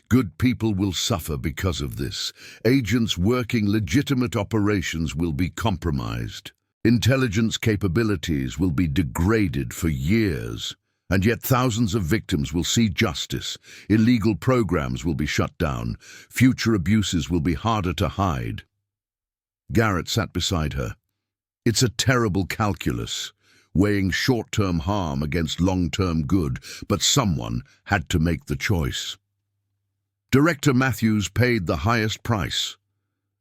Good people will suffer because of this. Agents working legitimate operations will be compromised. Intelligence capabilities will be degraded for years. And yet thousands of victims will see justice. Illegal programs will be shut down. Future abuses will be harder to hide. Garrett sat beside her. It's a terrible calculus, weighing short-term harm against long-term good, but someone had to make the choice. Director Matthews paid the highest price.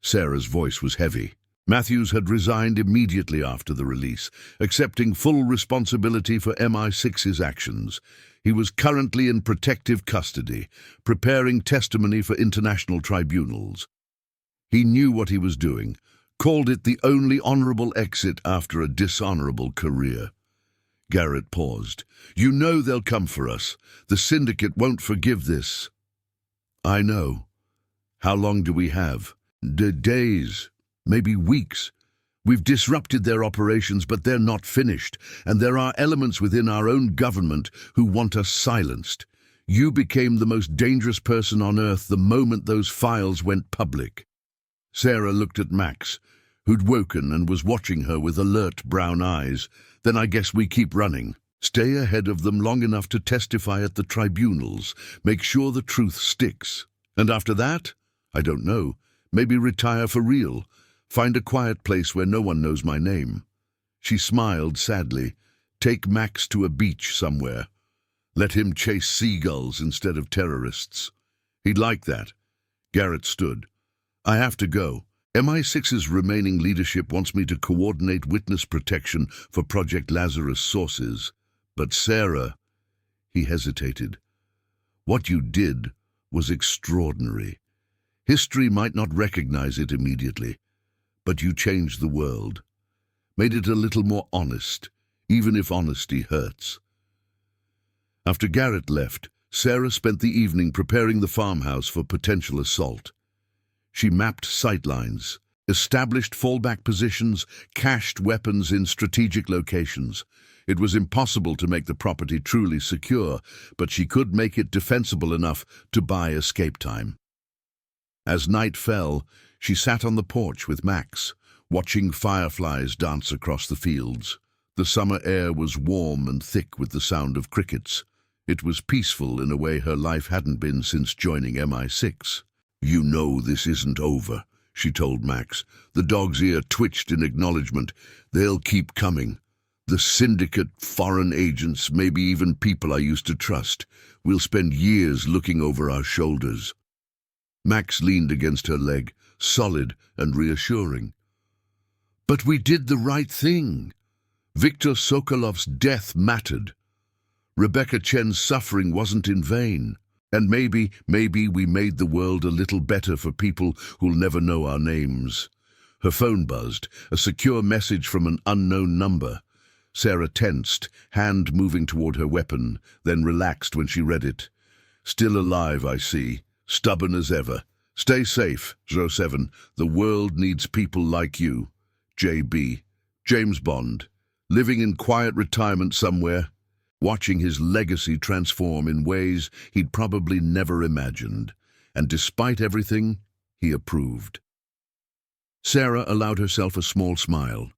Sarah's voice was heavy. Matthews had resigned immediately after the release, accepting full responsibility for MI6's actions. He was currently in protective custody, preparing testimony for international tribunals. He knew what he was doing, called it the only honorable exit after a dishonorable career. Garrett paused. You know they'll come for us. The Syndicate won't forgive this. I know. How long do we have? Days. Maybe weeks. We've disrupted their operations, but they're not finished, and there are elements within our own government who want us silenced. You became the most dangerous person on Earth the moment those files went public. Sarah looked at Max, who'd woken and was watching her with alert brown eyes. Then I guess we keep running. Stay ahead of them long enough to testify at the tribunals. Make sure the truth sticks. And after that, I don't know, maybe retire for real. Find a quiet place where no one knows my name. She smiled sadly. Take Max to a beach somewhere. Let him chase seagulls instead of terrorists. He'd like that. Garrett stood. I have to go. MI6's remaining leadership wants me to coordinate witness protection for Project Lazarus sources. But Sarah, he hesitated. What you did was extraordinary. History might not recognize it immediately, but you changed the world. Made it a little more honest, even if honesty hurts. After Garrett left, Sarah spent the evening preparing the farmhouse for potential assault. She mapped sightlines, established fallback positions, cached weapons in strategic locations. It was impossible to make the property truly secure, but she could make it defensible enough to buy escape time. As night fell, she sat on the porch with Max, watching fireflies dance across the fields. The summer air was warm and thick with the sound of crickets. It was peaceful in a way her life hadn't been since joining MI6. You know this isn't over, she told Max. The dog's ear twitched in acknowledgement. They'll keep coming. The Syndicate, foreign agents, maybe even people I used to trust. We'll spend years looking over our shoulders. Max leaned against her leg, solid and reassuring. But we did the right thing. Viktor Sokolov's death mattered. Rebecca Chen's suffering wasn't in vain. And maybe we made the world a little better for people who'll never know our names. Her phone buzzed, a secure message from an unknown number. Sarah tensed, hand moving toward her weapon, then relaxed when she read it. Still alive, I see. Stubborn as ever. Stay safe, 07. The world needs people like you. J.B. James Bond. Living in quiet retirement somewhere, watching his legacy transform in ways he'd probably never imagined. And despite everything, he approved. Sarah allowed herself a small smile.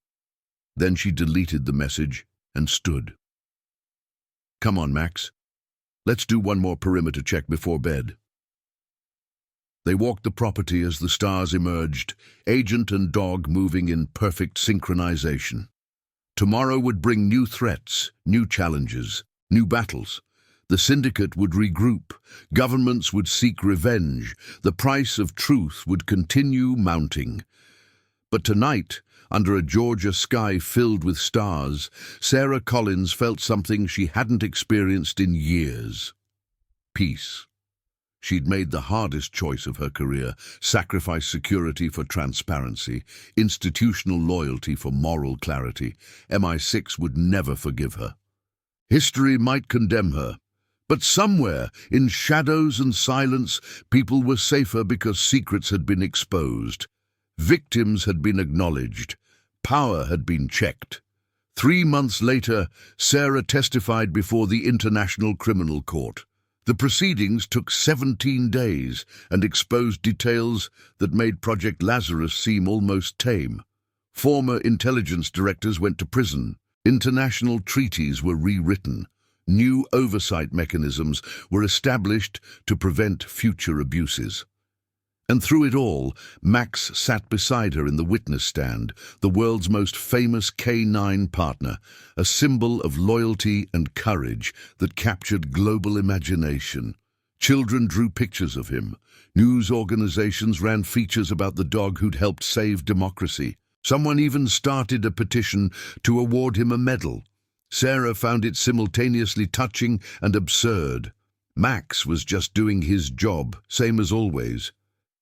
Then she deleted the message and stood. Come on, Max. Let's do one more perimeter check before bed. They walked the property as the stars emerged, agent and dog moving in perfect synchronization. Tomorrow would bring new threats, new challenges, new battles. The Syndicate would regroup, governments would seek revenge, the price of truth would continue mounting. But tonight, under a Georgia sky filled with stars, Sarah Collins felt something she hadn't experienced in years. Peace. She'd made the hardest choice of her career, sacrificed security for transparency, institutional loyalty for moral clarity. MI6 would never forgive her. History might condemn her, but somewhere, in shadows and silence, people were safer because secrets had been exposed. Victims had been acknowledged. Power had been checked. 3 months later, Sarah testified before the International Criminal Court. The proceedings took 17 days and exposed details that made Project Lazarus seem almost tame. Former intelligence directors went to prison. International treaties were rewritten. New oversight mechanisms were established to prevent future abuses. And through it all, Max sat beside her in the witness stand, the world's most famous K9 partner, a symbol of loyalty and courage that captured global imagination. Children drew pictures of him. News organizations ran features about the dog who'd helped save democracy. Someone even started a petition to award him a medal. Sarah found it simultaneously touching and absurd. Max was just doing his job, same as always.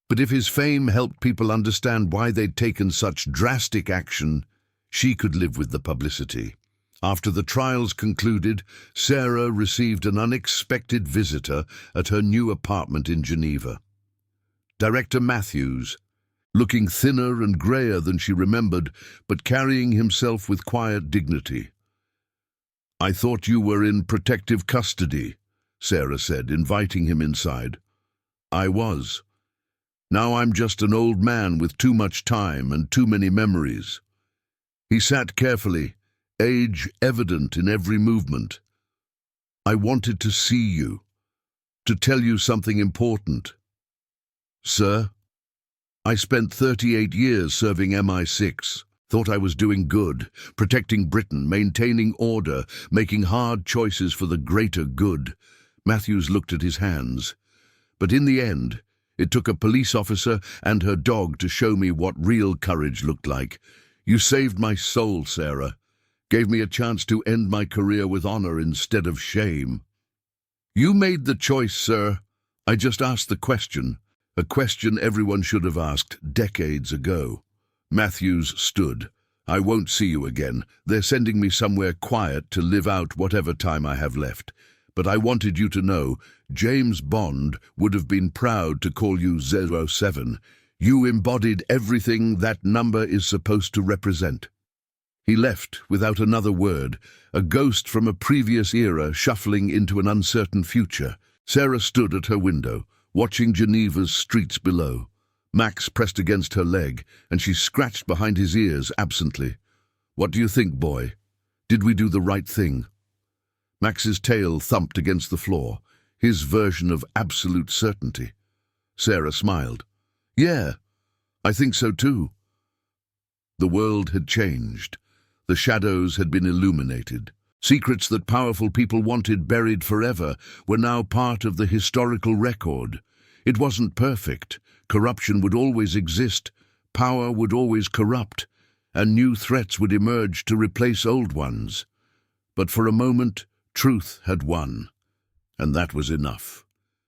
But if his fame helped people understand why they'd taken such drastic action, she could live with the publicity. After the trials concluded, Sarah received an unexpected visitor at her new apartment in Geneva. Director Matthews, looking thinner and grayer than she remembered, but carrying himself with quiet dignity. "I thought you were in protective custody," Sarah said, inviting him inside. "I was. Now I'm just an old man with too much time and too many memories." He sat carefully, age evident in every movement. "I wanted to see you, to tell you something important." "Sir?" "I spent 38 years serving MI6. Thought I was doing good, protecting Britain, maintaining order, making hard choices for the greater good." Matthews looked at his hands. "But in the end, it took a police officer and her dog to show me what real courage looked like. You saved my soul, Sarah. Gave me a chance to end my career with honor instead of shame." "You made the choice, sir. I just asked the question. A question everyone should have asked decades ago." Matthews stood. "I won't see you again. They're sending me somewhere quiet to live out whatever time I have left. But I wanted you to know, James Bond would have been proud to call you 07. You embodied everything that number is supposed to represent." He left without another word, a ghost from a previous era shuffling into an uncertain future. Sarah stood at her window, watching Geneva's streets below. Max pressed against her leg, and she scratched behind his ears absently. "What do you think, boy? Did we do the right thing?" Max's tail thumped against the floor, his version of absolute certainty. Sarah smiled. "Yeah, I think so too." The world had changed. The shadows had been illuminated. Secrets that powerful people wanted buried forever were now part of the historical record. It wasn't perfect. Corruption would always exist. Power would always corrupt. And new threats would emerge to replace old ones. But for a moment, truth had won. And that was enough.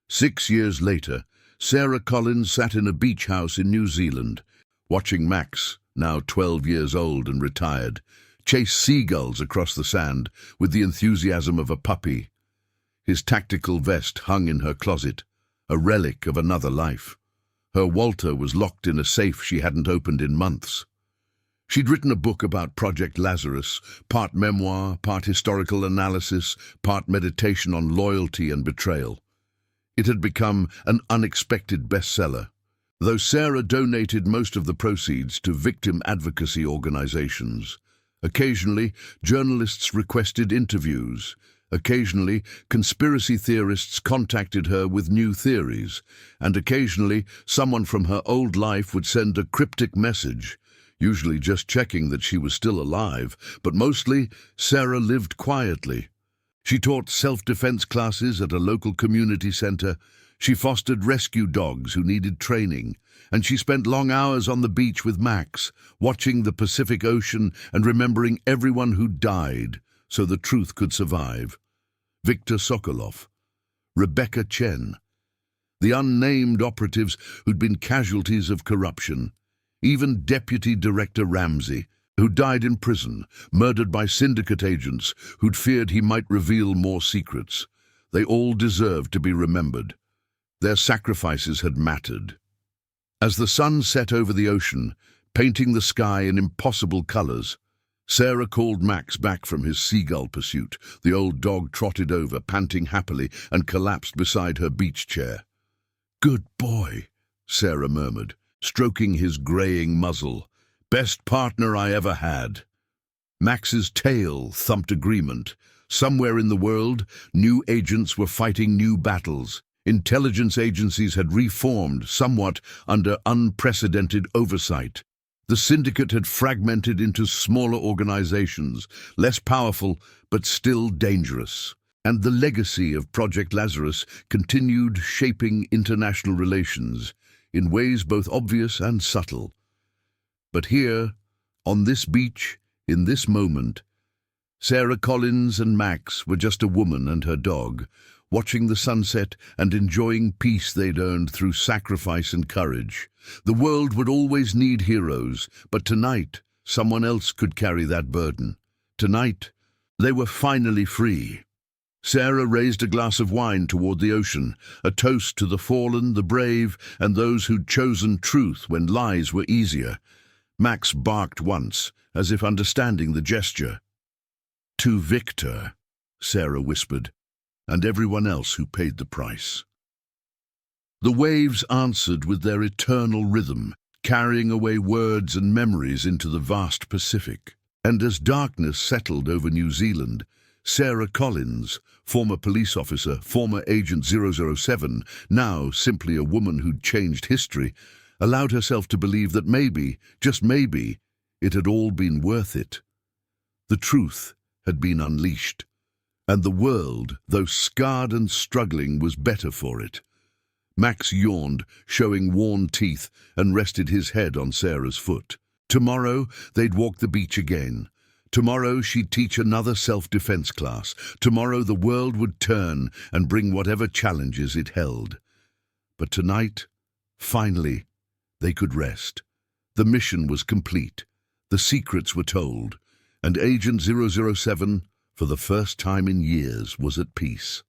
6 years later, Sarah Collins sat in a beach house in New Zealand, watching Max, now 12 years old and retired, chase seagulls across the sand with the enthusiasm of a puppy. His tactical vest hung in her closet, a relic of another life. Her Walter was locked in a safe she hadn't opened in months. She'd written a book about Project Lazarus, part memoir, part historical analysis, part meditation on loyalty and betrayal. It had become an unexpected bestseller, though Sarah donated most of the proceeds to victim advocacy organizations. Occasionally, journalists requested interviews. Occasionally, conspiracy theorists contacted her with new theories. And occasionally, someone from her old life would send a cryptic message, usually just checking that she was still alive, but mostly Sarah lived quietly. She taught self-defense classes at a local community center. She fostered rescue dogs who needed training, and she spent long hours on the beach with Max, watching the Pacific Ocean and remembering everyone who died so the truth could survive. Viktor Sokolov, Rebecca Chen, the unnamed operatives who'd been casualties of corruption, even Deputy Director Ramsey, who died in prison, murdered by Syndicate agents who'd feared he might reveal more secrets. They all deserved to be remembered. Their sacrifices had mattered. As the sun set over the ocean, painting the sky in impossible colors, Sarah called Max back from his seagull pursuit. The old dog trotted over, panting happily, and collapsed beside her beach chair. "Good boy," Sarah murmured, stroking his graying muzzle. "Best partner I ever had." Max's tail thumped agreement. Somewhere in the world, new agents were fighting new battles. Intelligence agencies had reformed, somewhat under unprecedented oversight. The Syndicate had fragmented into smaller organizations, less powerful but still dangerous. And the legacy of Project Lazarus continued shaping international relations in ways both obvious and subtle. But here, on this beach, in this moment, Sarah Collins and Max were just a woman and her dog, watching the sunset and enjoying peace they'd earned through sacrifice and courage. The world would always need heroes, but tonight, someone else could carry that burden. Tonight, they were finally free. Sarah raised a glass of wine toward the ocean, a toast to the fallen, the brave, and those who'd chosen truth when lies were easier. Max barked once, as if understanding the gesture. "To Victor," Sarah whispered, "and everyone else who paid the price." The waves answered with their eternal rhythm, carrying away words and memories into the vast Pacific. And as darkness settled over New Zealand, Sarah Collins, former police officer, former Agent 007, now simply a woman who'd changed history, allowed herself to believe that maybe, just maybe, it had all been worth it. The truth had been unleashed, and the world, though scarred and struggling, was better for it. Max yawned, showing worn teeth, and rested his head on Sarah's foot. Tomorrow, they'd walk the beach again. Tomorrow, she'd teach another self-defense class. Tomorrow, the world would turn and bring whatever challenges it held. But tonight, finally, they could rest. The mission was complete. The secrets were told. And Agent 007, for the first time in years, was at peace.